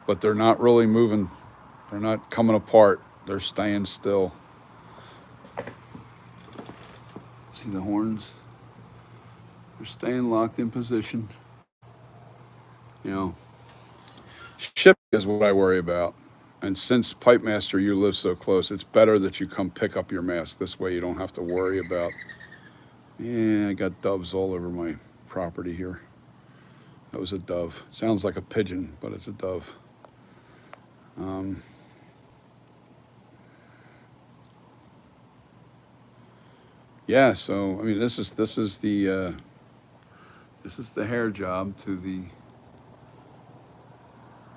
but they're not really moving. They're not coming apart. They're staying still. See the horns? They're staying locked in position. Shipping is what I worry about. And since Pipe Master, you live so close, it's better that you come pick up your mask. This way you don't have to worry about, I got doves all over my property here. That was a dove. Sounds like a pigeon, but it's a dove. Yeah, so I mean, this is the hair job to the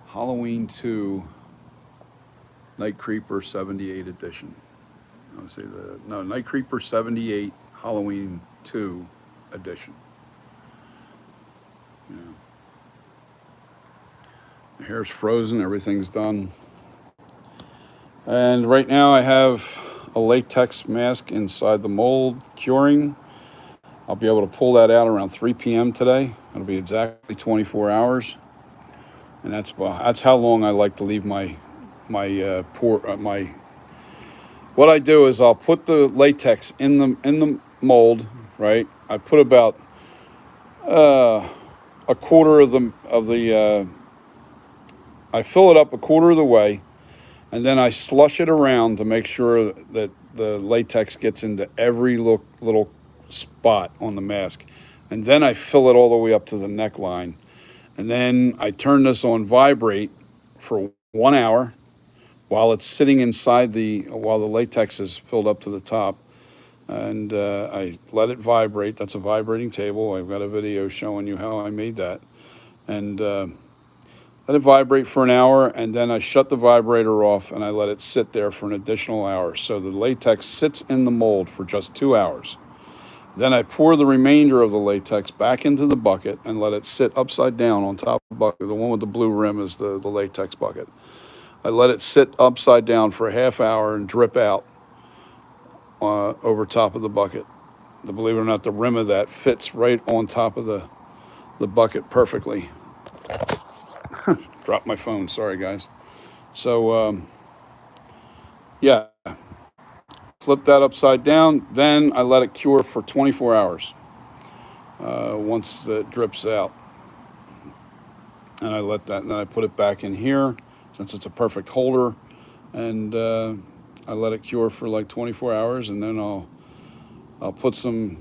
Halloween 2 Night Creeper 78 edition. I'll say Night Creeper 78 Halloween 2 edition. The hair's frozen, everything's done. And right now I have a latex mask inside the mold curing. I'll be able to pull that out around 3 p.m. today. It'll be exactly 24 hours. And that's how long I like to leave my what I do is I'll put the latex in the mold, right? I put about a quarter of the I fill it up a quarter of the way, and then I slush it around to make sure that the latex gets into every little spot on the mask. And then I fill it all the way up to the neckline. And then I turn this on vibrate for 1 hour while it's sitting inside while the latex is filled up to the top. And I let it vibrate. That's a vibrating table. I've got a video showing you how I made that. And let it vibrate for an hour, and then I shut the vibrator off and I let it sit there for an additional hour. So the latex sits in the mold for just 2 hours. Then I pour the remainder of the latex back into the bucket and let it sit upside down on top of the bucket. The one with the blue rim is the latex bucket. I let it sit upside down for a half hour and drip out over top of the bucket. Believe it or not, the rim of that fits right on top of the bucket perfectly. Dropped my phone, sorry guys. So yeah, flip that upside down. Then I let it cure for 24 hours once it drips out. And I let that, and then I put it back in here since it's a perfect holder. And I let it cure for like 24 hours, and then I'll put some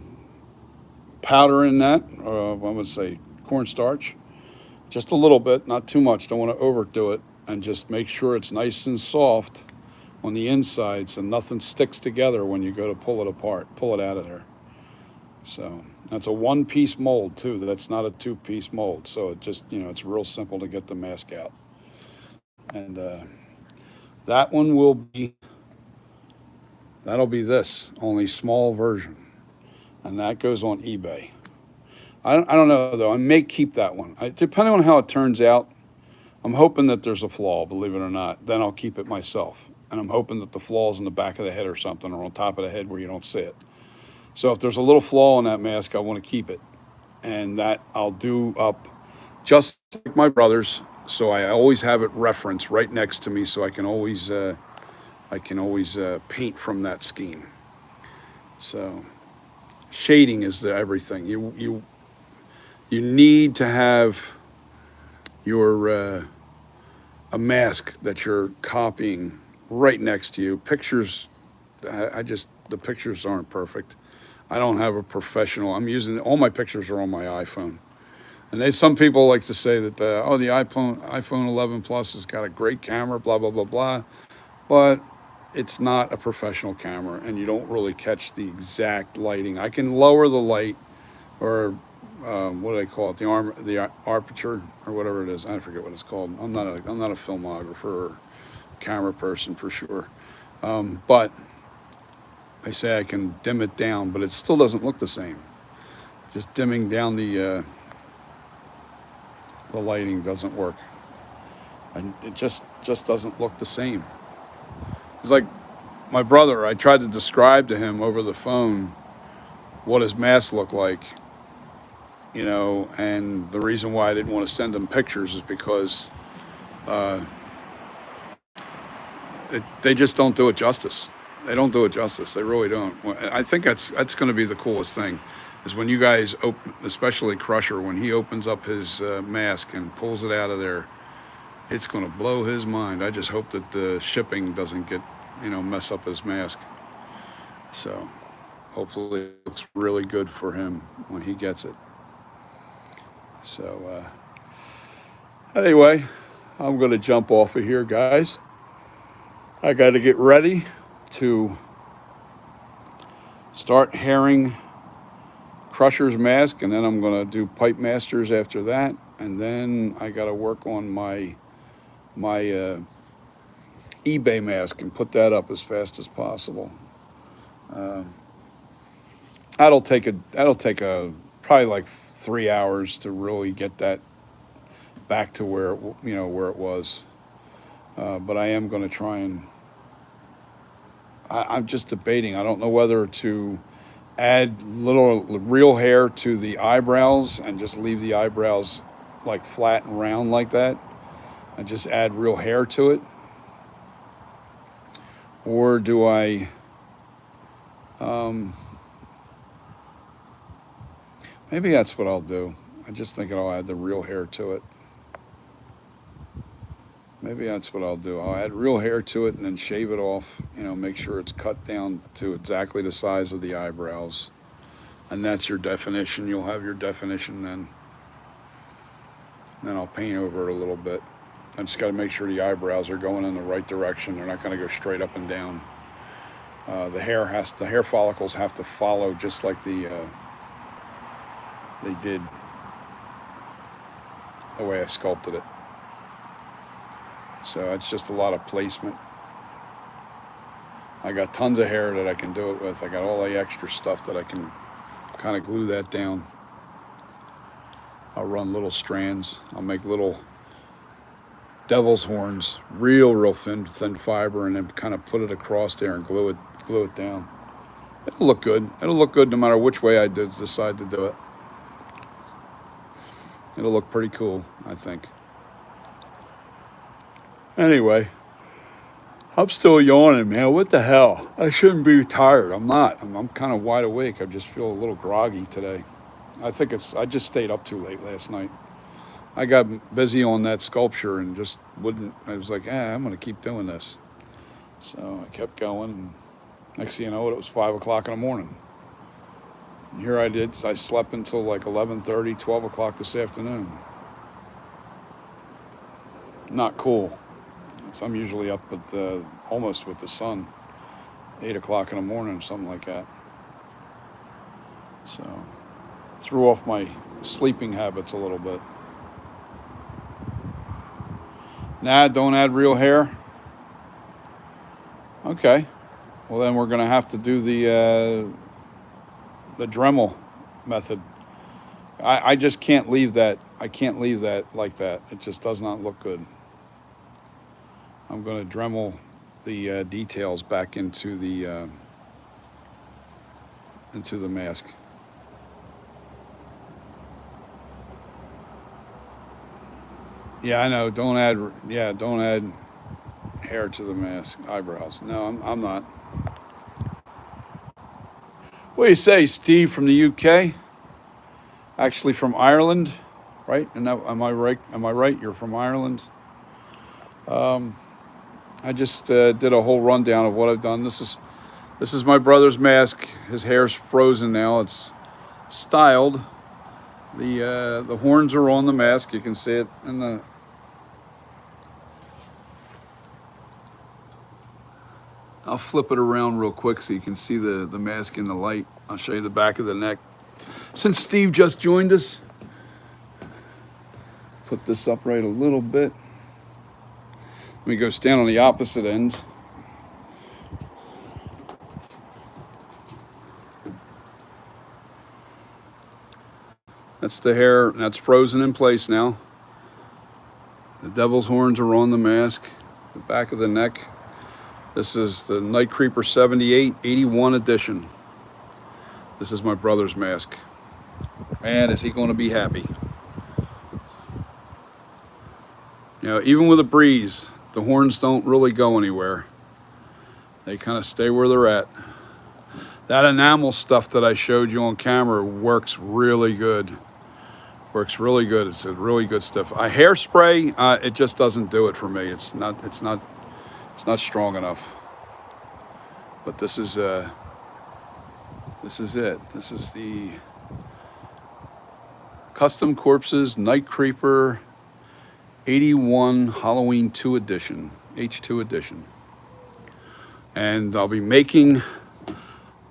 powder in that, I would say cornstarch, just a little bit, not too much. Don't want to overdo it, and just make sure it's nice and soft on the inside so nothing sticks together when you go to pull it apart, pull it out of there. So that's a one-piece mold too. That's not a two-piece mold. So it just, it's real simple to get the mask out. And that one that'll be this, only small version. And that goes on eBay. I don't know though, I may keep that one. Depending on how it turns out, I'm hoping that there's a flaw, believe it or not. Then I'll keep it myself. And I'm hoping that the flaw's in the back of the head or something, or on top of the head where you don't see it. So if there's a little flaw in that mask, I want to keep it. And that I'll do up just like my brother's. So I always have it referenced right next to me, so I can always paint from that scheme. So shading is everything. You need to have your a mask that you're copying right next to you. Pictures, the pictures aren't perfect. I don't have a professional. All my pictures are on my iPhone. And some people like to say that the iPhone 11 Plus has got a great camera, blah, blah, blah, blah. But it's not a professional camera, and you don't really catch the exact lighting. I can lower the light, or what do they call it? The aperture, or whatever it is. I forget what it's called. I'm not a filmographer or camera person for sure. But they say I can dim it down, but it still doesn't look the same. Just dimming down the lighting doesn't work. And it just doesn't look the same. It's like my brother, I tried to describe to him over the phone what his mask looked like, and the reason why I didn't want to send him pictures is because they just don't do it justice. They don't do it justice. They really don't. I think that's going to be the coolest thing, is when you guys open, especially Crusher, when he opens up his mask and pulls it out of there, it's going to blow his mind. I just hope that the shipping doesn't mess up his mask. So hopefully it looks really good for him when he gets it. So anyway, I'm going to jump off of here, guys. I got to get ready to start hairing Crusher's mask, and then I'm going to do Pipe Masters after that, and then I got to work on my eBay mask and put that up as fast as possible. That'll take probably like 3 hours to really get that back to where it was. But I am going to try and. I'm just debating. I don't know whether to add little real hair to the eyebrows and just leave the eyebrows like flat and round like that, and just add real hair to it, Or do I, maybe that's what I'll do. I just think I'll add the real hair to it. Maybe that's what I'll do. I'll add real hair to it and then shave it off, make sure it's cut down to exactly the size of the eyebrows. And that's your definition. You'll have your definition then. And then I'll paint over it a little bit. I just got to make sure the eyebrows are going in the right direction. They're not going to go straight up and down. The hair follicles have to follow just like they did the way I sculpted it. So it's just a lot of placement. I got tons of hair that I can do it with. I got all the extra stuff that I can kind of glue that down. I'll run little strands. I'll make little devil's horns, real thin fiber, and then kind of put it across there and glue it down. It'll look good. It'll look good no matter which way I decide to do it. It'll look pretty cool, I think. Anyway, I'm still yawning, man. What the hell? I shouldn't be tired. I'm not. I'm kind of wide awake. I just feel a little groggy today. I think I just stayed up too late last night. I got busy on that sculpture and just wouldn't. I was like, I'm going to keep doing this. So I kept going. And next thing you know, it was 5 o'clock in the morning. And here I did. I slept until like 11:30, 12 o'clock this afternoon. Not cool. I'm usually up at almost with the sun, 8 o'clock in the morning, something like that. So threw off my sleeping habits a little bit. Nah, don't add real hair. Okay, well then we're gonna have to do the Dremel method. I just can't leave that. I can't leave that like that. It just does not look good. I'm going to Dremel the details back into the mask. Yeah, I know. Don't add hair to the mask, eyebrows. No, I'm not. What do you say, Steve from the UK? Actually, from Ireland, right? And am I right? Am I right? You're from Ireland. I just did a whole rundown of what I've done. This is my brother's mask. His hair's frozen now. It's styled. The horns are on the mask. You can see it in the. I'll flip it around real quick so you can see the mask in the light. I'll show you the back of the neck. Since Steve just joined us, put this upright a little bit. Let me go stand on the opposite end. That's the hair, that's frozen in place now. The devil's horns are on the mask, the back of the neck. This is the Night Creeper 78, 81 edition. This is my brother's mask. Man, is he going to be happy. Even with a breeze, the horns don't really go anywhere. They kind of stay where they're at. That enamel stuff that I showed you on camera works really good. Works really good. It's a really good stuff. Hairspray, it just doesn't do it for me. It's not strong enough. But this is it. This is the Custom Corpses Night Creeper 81 Halloween 2 edition, H2 edition. And I'll be making,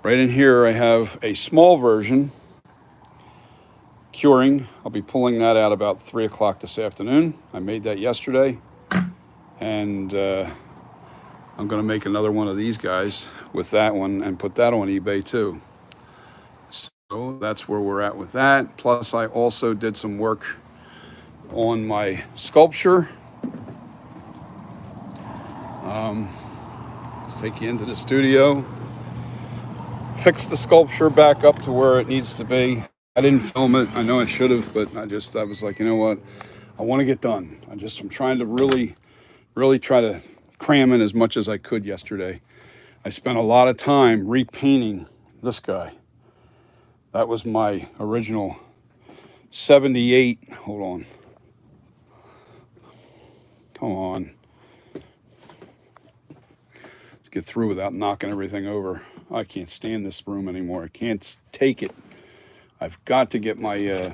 right in here I have a small version, curing. I'll be pulling that out about 3 o'clock this afternoon. I made that yesterday. And I'm gonna make another one of these guys with that one and put that on eBay too. So that's where we're at with that. Plus I also did some work on my sculpture. Let's take you into the studio. Fix the sculpture back up to where it needs to be. I didn't film it. I know I should have, but I was like, you know what? I want to get done. I'm trying to really try to cram in as much as I could yesterday. I spent a lot of time repainting this guy. That was my original 78. Hold on. Come on. Let's get through without knocking everything over. I can't stand this room anymore. I can't take it. I've got to get my...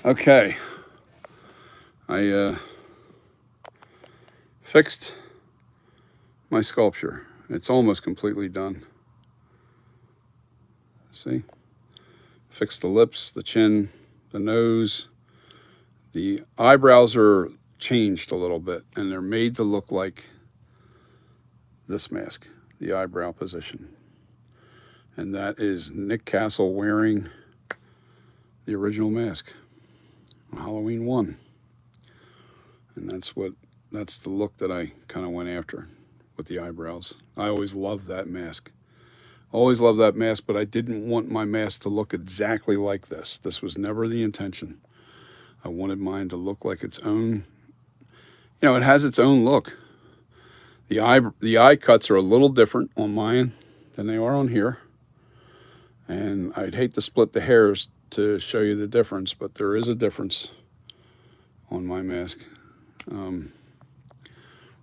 Okay. I fixed my sculpture. It's almost completely done. See? Fixed the lips, the chin, the nose. The eyebrows are changed a little bit, and they're made to look like this mask, the eyebrow position. And that is Nick Castle wearing the original mask on Halloween 1. And that's the look that I kind of went after with the eyebrows. I always loved that mask. Always loved that mask, but I didn't want my mask to look exactly like this. This was never the intention. I wanted mine to look like its own, it has its own look. The eye cuts are a little different on mine than they are on here. And I'd hate to split the hairs to show you the difference, but there is a difference on my mask.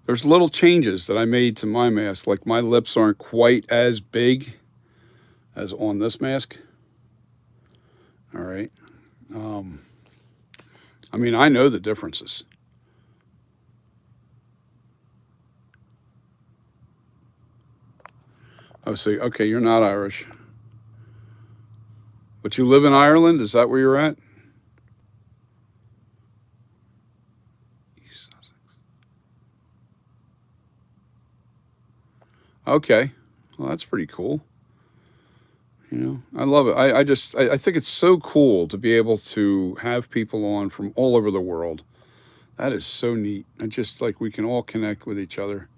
There's little changes that I made to my mask, like my lips aren't quite as big as on this mask. All right. I mean, I know the differences. Oh, see, okay, you're not Irish. But you live in Ireland? Is that where you're at? East Sussex. Okay. Well, that's pretty cool. I love it. I think it's so cool to be able to have people on from all over the world. That is so neat. And just like we can all connect with each other.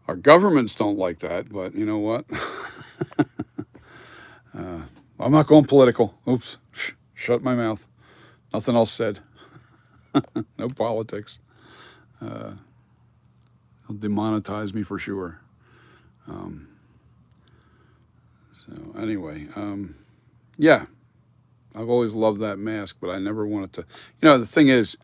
Our governments don't like that, but you know what? I'm not going political. Oops. Shut my mouth. Nothing else said. No politics. They'll demonetize me for sure. So anyway, yeah, I've always loved that mask, but I never wanted to. The thing is,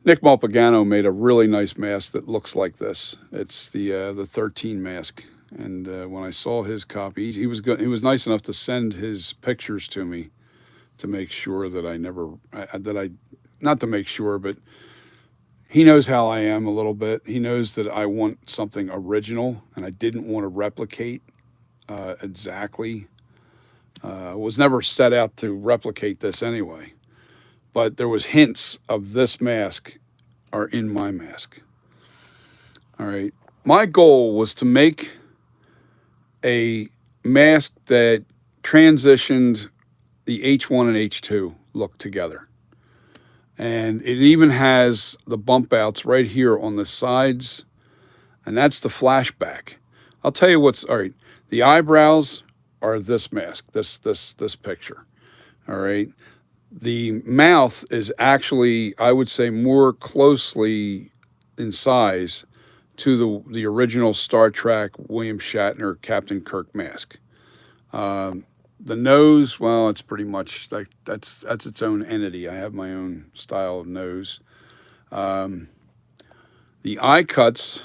Nick Malpagano made a really nice mask that looks like this. It's the 13 mask, and when I saw his copy, he was nice enough to send his pictures to me to make sure that not to make sure, but he knows how I am a little bit. He knows that I want something original, and I didn't want to replicate exactly. Was never set out to replicate this anyway. But there was hints of this mask are in my mask. All right. My goal was to make a mask that transitioned the H1 and H2 look together. And it even has the bump outs right here on the sides. And that's the flashback. I'll tell you all right. The eyebrows are this mask, this picture. All right. The mouth is actually, I would say, more closely in size to the original Star Trek William Shatner Captain Kirk mask. The nose, well, it's pretty much like that's its own entity. I have my own style of nose. The eye cuts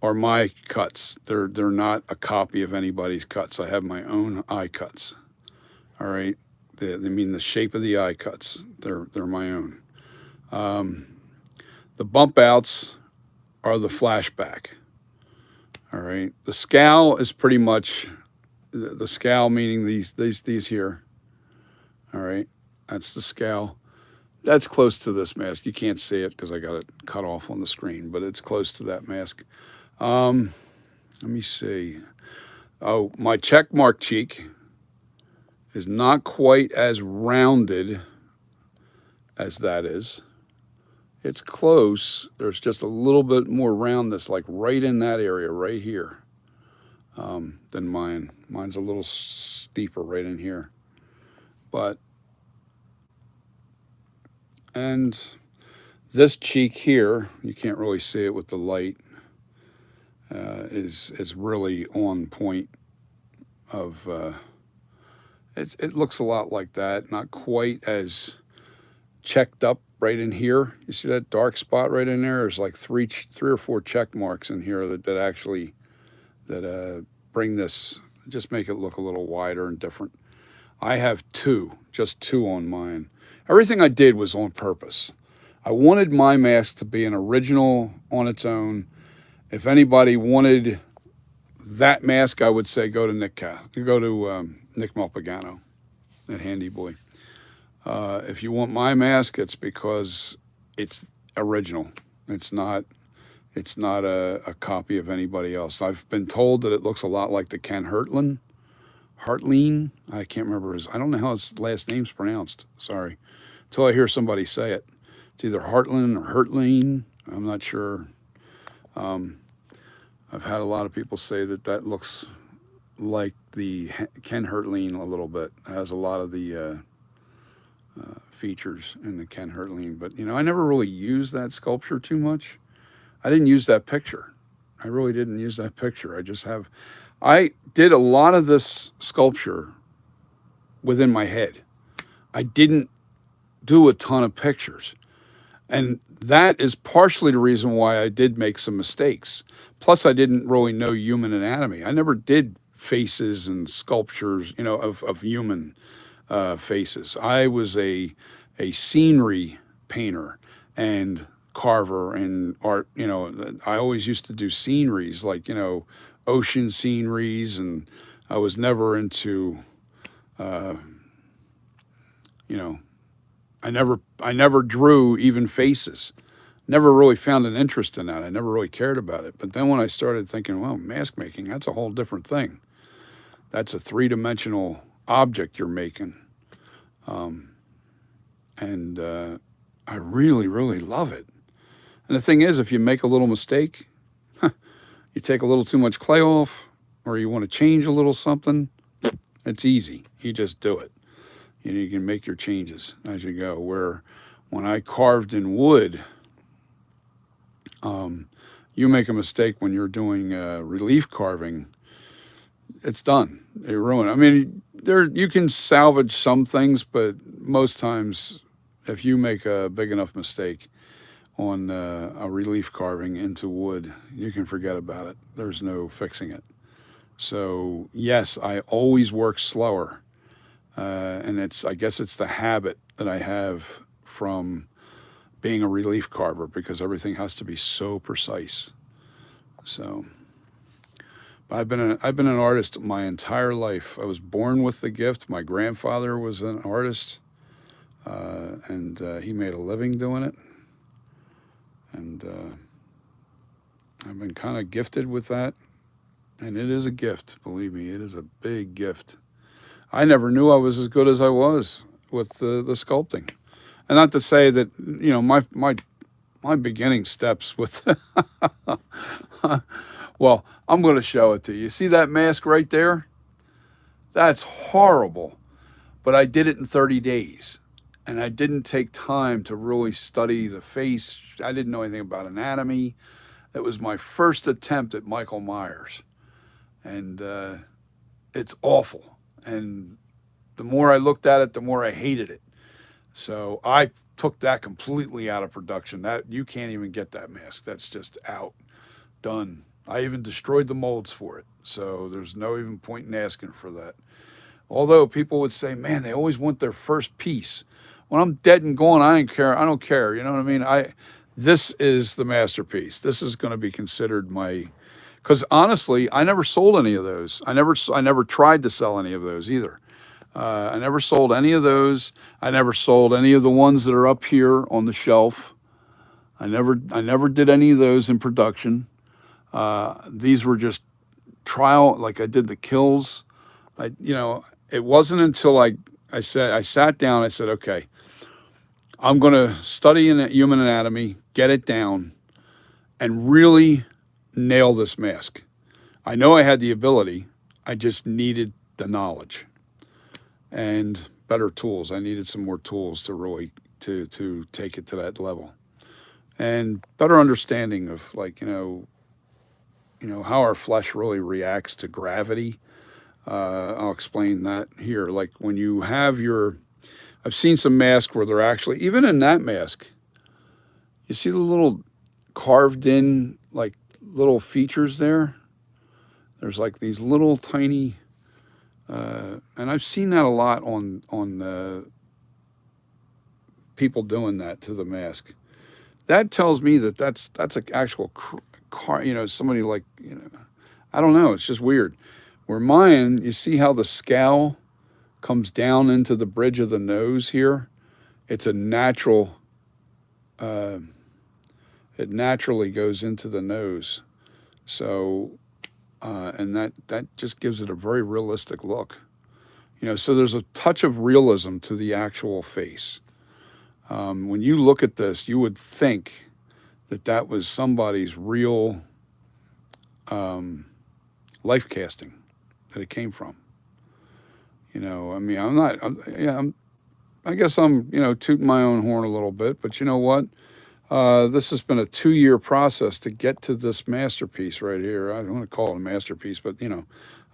are my cuts. They're not a copy of anybody's cuts. I have my own eye cuts. All right. I mean the shape of the eye cuts. They're my own. The bump outs are the flashback. All right. The scowl is pretty much the scowl, meaning these here. All right. That's the scowl. That's close to this mask. You can't see it because I got it cut off on the screen, but it's close to that mask. Let me see. Oh, my check mark cheek is not quite as rounded as that is. It's close. There's just a little bit more roundness, like right in that area, right here, than mine. Mine's a little steeper right in here. And This cheek here, you can't really see it with the light, is really on point of. It looks a lot like that, not quite as checked up right in here. You see that dark spot right in there? There's like three or four check marks in here that actually that bring this, just make it look a little wider and different. I have just two on mine. Everything I did was on purpose. I wanted my mask to be an original on its own. If anybody wanted that mask, I would say go to Nick Malpagano at Handy Boy. If you want my mask, it's because it's original. It's not. It's not a copy of anybody else. I've been told that it looks a lot like the Ken Hartleen. I can't remember his. I don't know how his last name's pronounced. Sorry, until I hear somebody say it. It's either Hartland or Hertleen. I'm not sure. I've had a lot of people say that looks like the Ken Hertleen a little bit. It has a lot of the features in the Ken Hertleen, but I never really used that sculpture too much. I didn't use that picture. I really didn't use that picture. I did a lot of this sculpture within my head. I didn't do a ton of pictures. And that is partially the reason why I did make some mistakes. Plus, I didn't really know human anatomy. I never did faces and sculptures, of human faces. I was a scenery painter and carver and art. I always used to do sceneries, like ocean sceneries, and I was never into, you know, I never drew even faces. Never really found an interest in that. I never really cared about it. But then when I started thinking, well, mask making, that's a whole different thing. That's a three-dimensional object you're making. And I really, really love it. And the thing is, if you make a little mistake, you take a little too much clay off, or you want to change a little something, it's easy. You just do it. You can make your changes as you go. Where when I carved in wood, you make a mistake when you're doing relief carving, it's done. You ruin it. I mean, you can salvage some things, but most times, if you make a big enough mistake on a relief carving into wood, you can forget about it. There's no fixing it. So yes, I always work slower, and I guess it's the habit that I have from being a relief carver, because everything has to be so precise. So I've been an artist my entire life. I was born with the gift. My grandfather was an artist, and he made a living doing it. And I've been kind of gifted with that. And it is a gift, believe me, it is a big gift. I never knew I was as good as I was with the sculpting. And not to say that, my beginning steps with, well, I'm going to show it to you. See that mask right there? That's horrible. But I did it in 30 days. And I didn't take time to really study the face. I didn't know anything about anatomy. It was my first attempt at Michael Myers. And it's awful. And the more I looked at it, the more I hated it. So I took that completely out of production. That you can't even get that mask. That's just out, done. I even destroyed the molds for it. So there's no even point in asking for that. Although people would say, man, they always want their first piece. When I'm dead and gone, I don't care. I don't care. You know what I mean? This is the masterpiece. This is going to be considered my. Because honestly, I never sold any of those. I never tried to sell any of those either. I never sold any of those. I never sold any of the ones that are up here on the shelf. I never did any of those in production. These were just trial, like I did the kills. It wasn't until I sat down, I said, okay, I'm going to study human anatomy, get it down, and really nail this mask. I know I had the ability. I just needed the knowledge and better tools. I needed some more tools to really to take it to that level. and better understanding of, like, how our flesh really reacts to gravity. I'll explain that here. Like when you have your, I've seen some masks where they're actually, even in that mask, you see the little carved in, like, little features there. There's like these little tiny, and I've seen that a lot on people doing that to the mask. That tells me that that's an actual car. Somebody, like, I don't know. It's just weird. Where mine, you see how the scowl comes down into the bridge of the nose here. It's a natural. Uh, it naturally goes into the nose. So, and that just gives it a very realistic look. So there's a touch of realism to the actual face. When you look at this, you would think that that was somebody's real um, life casting that it came from. I mean, I'm not. Yeah, I guess I'm, tooting my own horn a little bit, but you know what? This has been a 2-year process to get to this masterpiece right here. I don't want to call it a masterpiece, but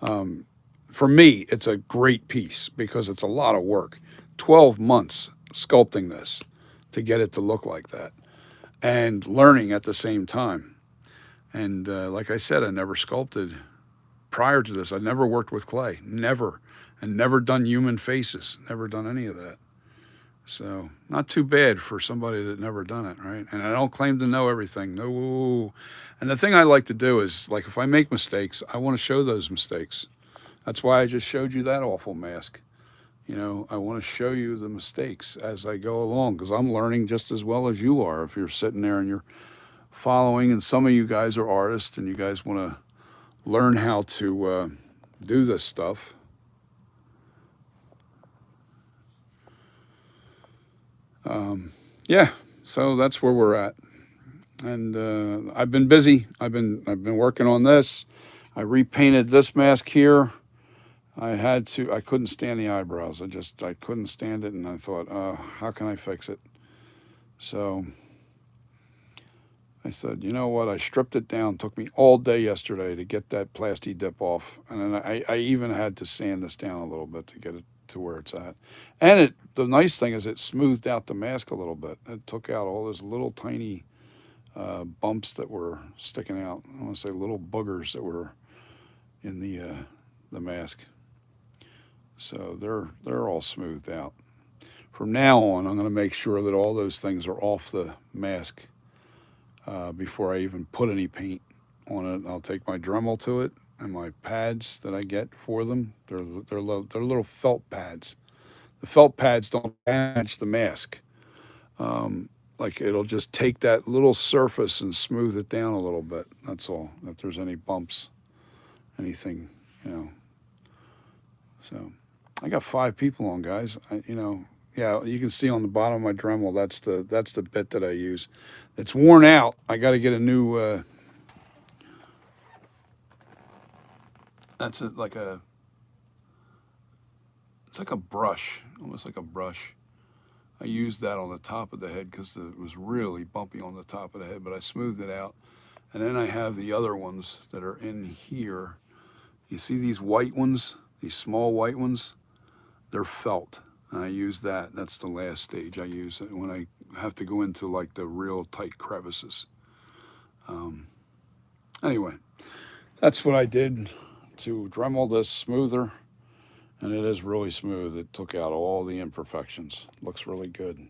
um, for me, it's a great piece because it's a lot of work. 12 months sculpting this to get it to look like that, and learning at the same time. And like I said, I never sculpted prior to this. I never worked with clay, never, and never done human faces, never done any of that. So not too bad for somebody that never done it, right? And I don't claim to know everything. No. And the thing I like to do is, like, if I make mistakes, I want to show those mistakes. That's why I just showed you that awful mask. I want to show you the mistakes as I go along because I'm learning just as well as you are. If you're sitting there and you're following, and some of you guys are artists and you guys want to learn how to do this stuff. Yeah, so that's where we're at. And I've been busy. I've been working on this. I repainted this mask here. I had to. I couldn't stand the eyebrows. I couldn't stand it, and I thought, how can I fix it? So I said, you know what? I stripped it down. It took me all day yesterday to get that plasti dip off, and then I even had to sand this down a little bit to get it to where it's at. And the nice thing is it smoothed out the mask a little bit. It took out all those little tiny bumps that were sticking out. I want to say little boogers that were in the mask. So they're all smoothed out. From now on, I'm going to make sure that all those things are off the mask before I even put any paint on it. I'll take my Dremel to it and my pads that I get for them. They're little felt pads. The felt pads don't damage the mask. Like, it'll just take that little surface and smooth it down a little bit. That's all. If there's any bumps, anything, you know. So I got 5 people on, guys. Yeah, you can see on the bottom of my Dremel, that's the bit that I use. It's worn out. I got to get a new. That's it, it's like a brush, almost like a brush. I used that on the top of the head because it was really bumpy on the top of the head, but I smoothed it out. And then I have the other ones that are in here. You see these white ones, these small white ones? They're felt. And I use that. That's the last stage I use it when I have to go into like the real tight crevices. Anyway, that's what I did to Dremel this smoother. And it is really smooth. It took out all the imperfections. Looks really good.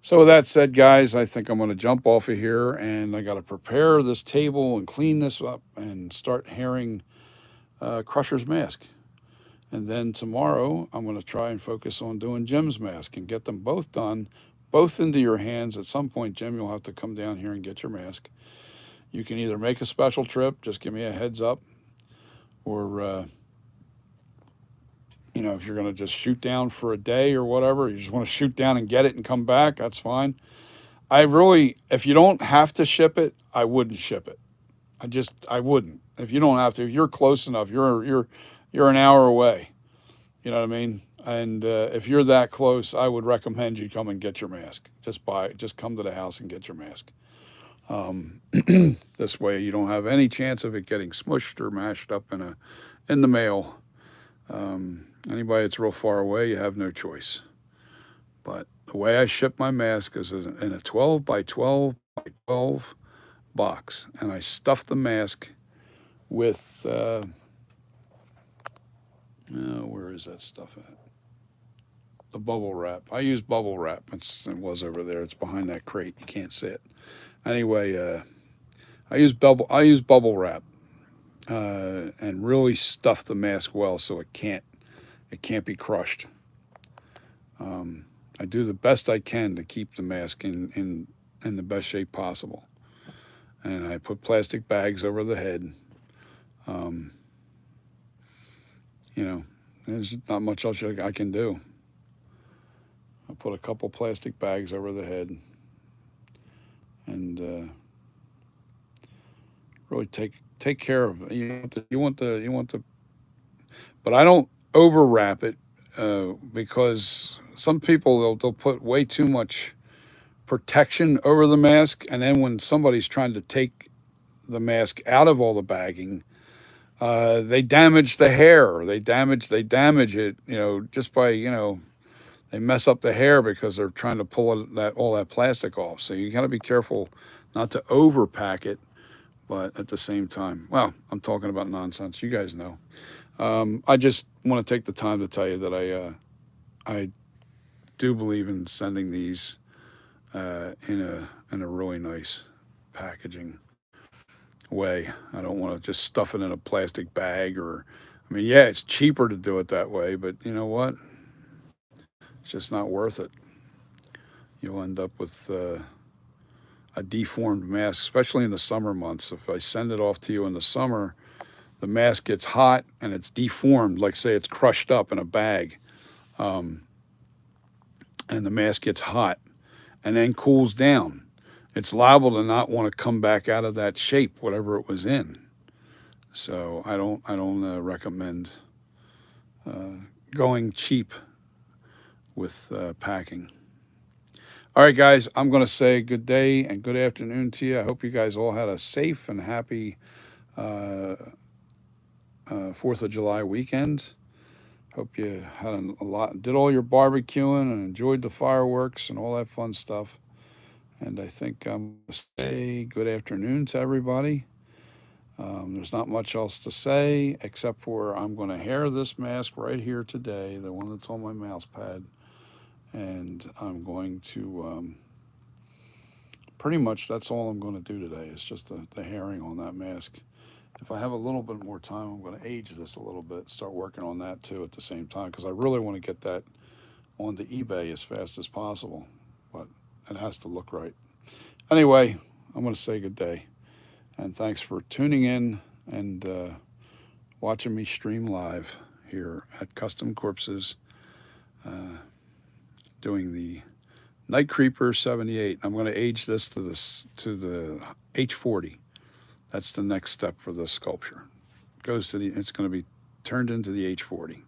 So with that said, guys, I think I'm going to jump off of here, and I got to prepare this table and clean this up and start hairing Crusher's mask. And then tomorrow, I'm going to try and focus on doing Jim's mask and get them both done, both into your hands. At some point, Jim, you'll have to come down here and get your mask. You can either make a special trip, just give me a heads up, or if you're going to just shoot down for a day or whatever, you just want to shoot down and get it and come back, that's fine. If you don't have to ship it, I wouldn't ship it. I wouldn't. If you don't have to, if you're close enough, you're an hour away. You know what I mean? And if you're that close, I would recommend you come and get your mask. Just come to the house and get your mask. Um, this way, you don't have any chance of it getting smushed or mashed up in the mail. Anybody that's real far away, you have no choice. But the way I ship my mask is in a 12 by 12 by 12 box, and I stuff the mask with where is that stuff at? The bubble wrap. I use bubble wrap. It was over there. It's behind that crate. You can't see it. Anyway, I use bubble wrap and really stuff the mask well so it can't be crushed. I do the best I can to keep the mask in the best shape possible, and I put plastic bags over the head. Um, you know, there's not much else I can do. I put a couple plastic bags over the head and really take care of it. You want the, but I don't overwrap it because some people they'll put way too much protection over the mask, and then when somebody's trying to take the mask out of all the bagging, they damage the hair. They damage it. Just by they mess up the hair because they're trying to pull all that plastic off. So you got to be careful not to overpack it, but at the same time, well, I'm talking about nonsense. You guys know. I just want to take the time to tell you that I do believe in sending these in a really nice packaging way. I don't want to just stuff it in a plastic bag I mean, yeah, it's cheaper to do it that way, but you know what? It's just not worth it. You'll end up with a deformed mask, especially in the summer months. If I send it off to you in the summer, the mask gets hot and it's deformed, like say it's crushed up in a bag, um, and the mask gets hot and then cools down. It's liable to not want to come back out of that shape, whatever it was in. So I don't recommend going cheap with packing. All right, guys, I'm going to say good day and good afternoon to you. I hope you guys all had a safe and happy uh, 4th of July weekend. Hope you had a lot, did all your barbecuing and enjoyed the fireworks and all that fun stuff. And I think I'm going to say good afternoon to everybody. There's not much else to say except for I'm going to hair this mask right here today, the one that's on my mouse pad. And I'm going to pretty much that's all I'm going to do today is just the hairing on that mask. If I have a little bit more time, I'm going to age this a little bit, start working on that too at the same time because I really want to get that onto eBay as fast as possible. But it has to look right. Anyway, I'm going to say good day. And thanks for tuning in and watching me stream live here at Custom Corpses doing the Night Creeper 78. I'm going to age this to the H40. That's the next step for the sculpture. It's going to be turned into the H40.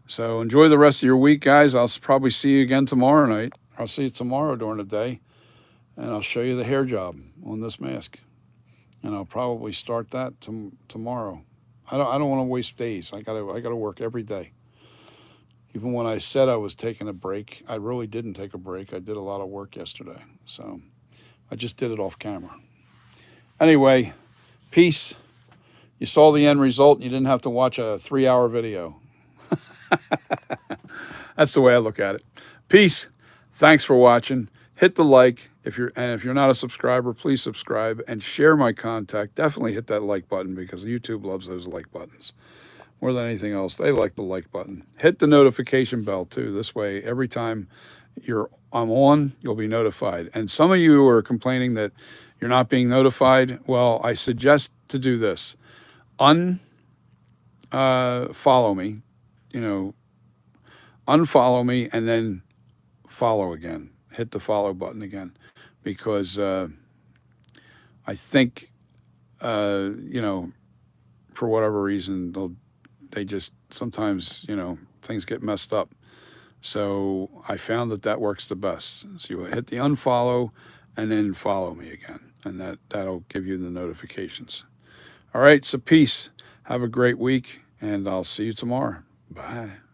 So enjoy the rest of your week, guys. I'll probably see you again tomorrow night. I'll see you tomorrow during the day, and I'll show you the hair job on this mask. And I'll probably start that tomorrow. I don't want to waste days. I gotta work every day. Even when I said I was taking a break, I really didn't take a break. I did a lot of work yesterday, so I just did it off camera. Anyway, peace. You saw the end result. And you didn't have to watch a 3-hour video. That's the way I look at it. Peace. Thanks for watching. Hit the like. If you're not a subscriber, please subscribe and share my contact. Definitely hit that like button because YouTube loves those like buttons. More than anything else, they like the like button. Hit the notification bell too. This way, every time I'm on, you'll be notified. And some of you are complaining that you're not being notified. Well, I suggest to do this. Follow me, unfollow me, and then follow again. Hit the follow button again, because I think, for whatever reason, they just sometimes, things get messed up. So I found that that works the best. So you hit the unfollow and then follow me again, and that'll give you the notifications. All right, so peace. Have a great week, and I'll see you tomorrow. Bye.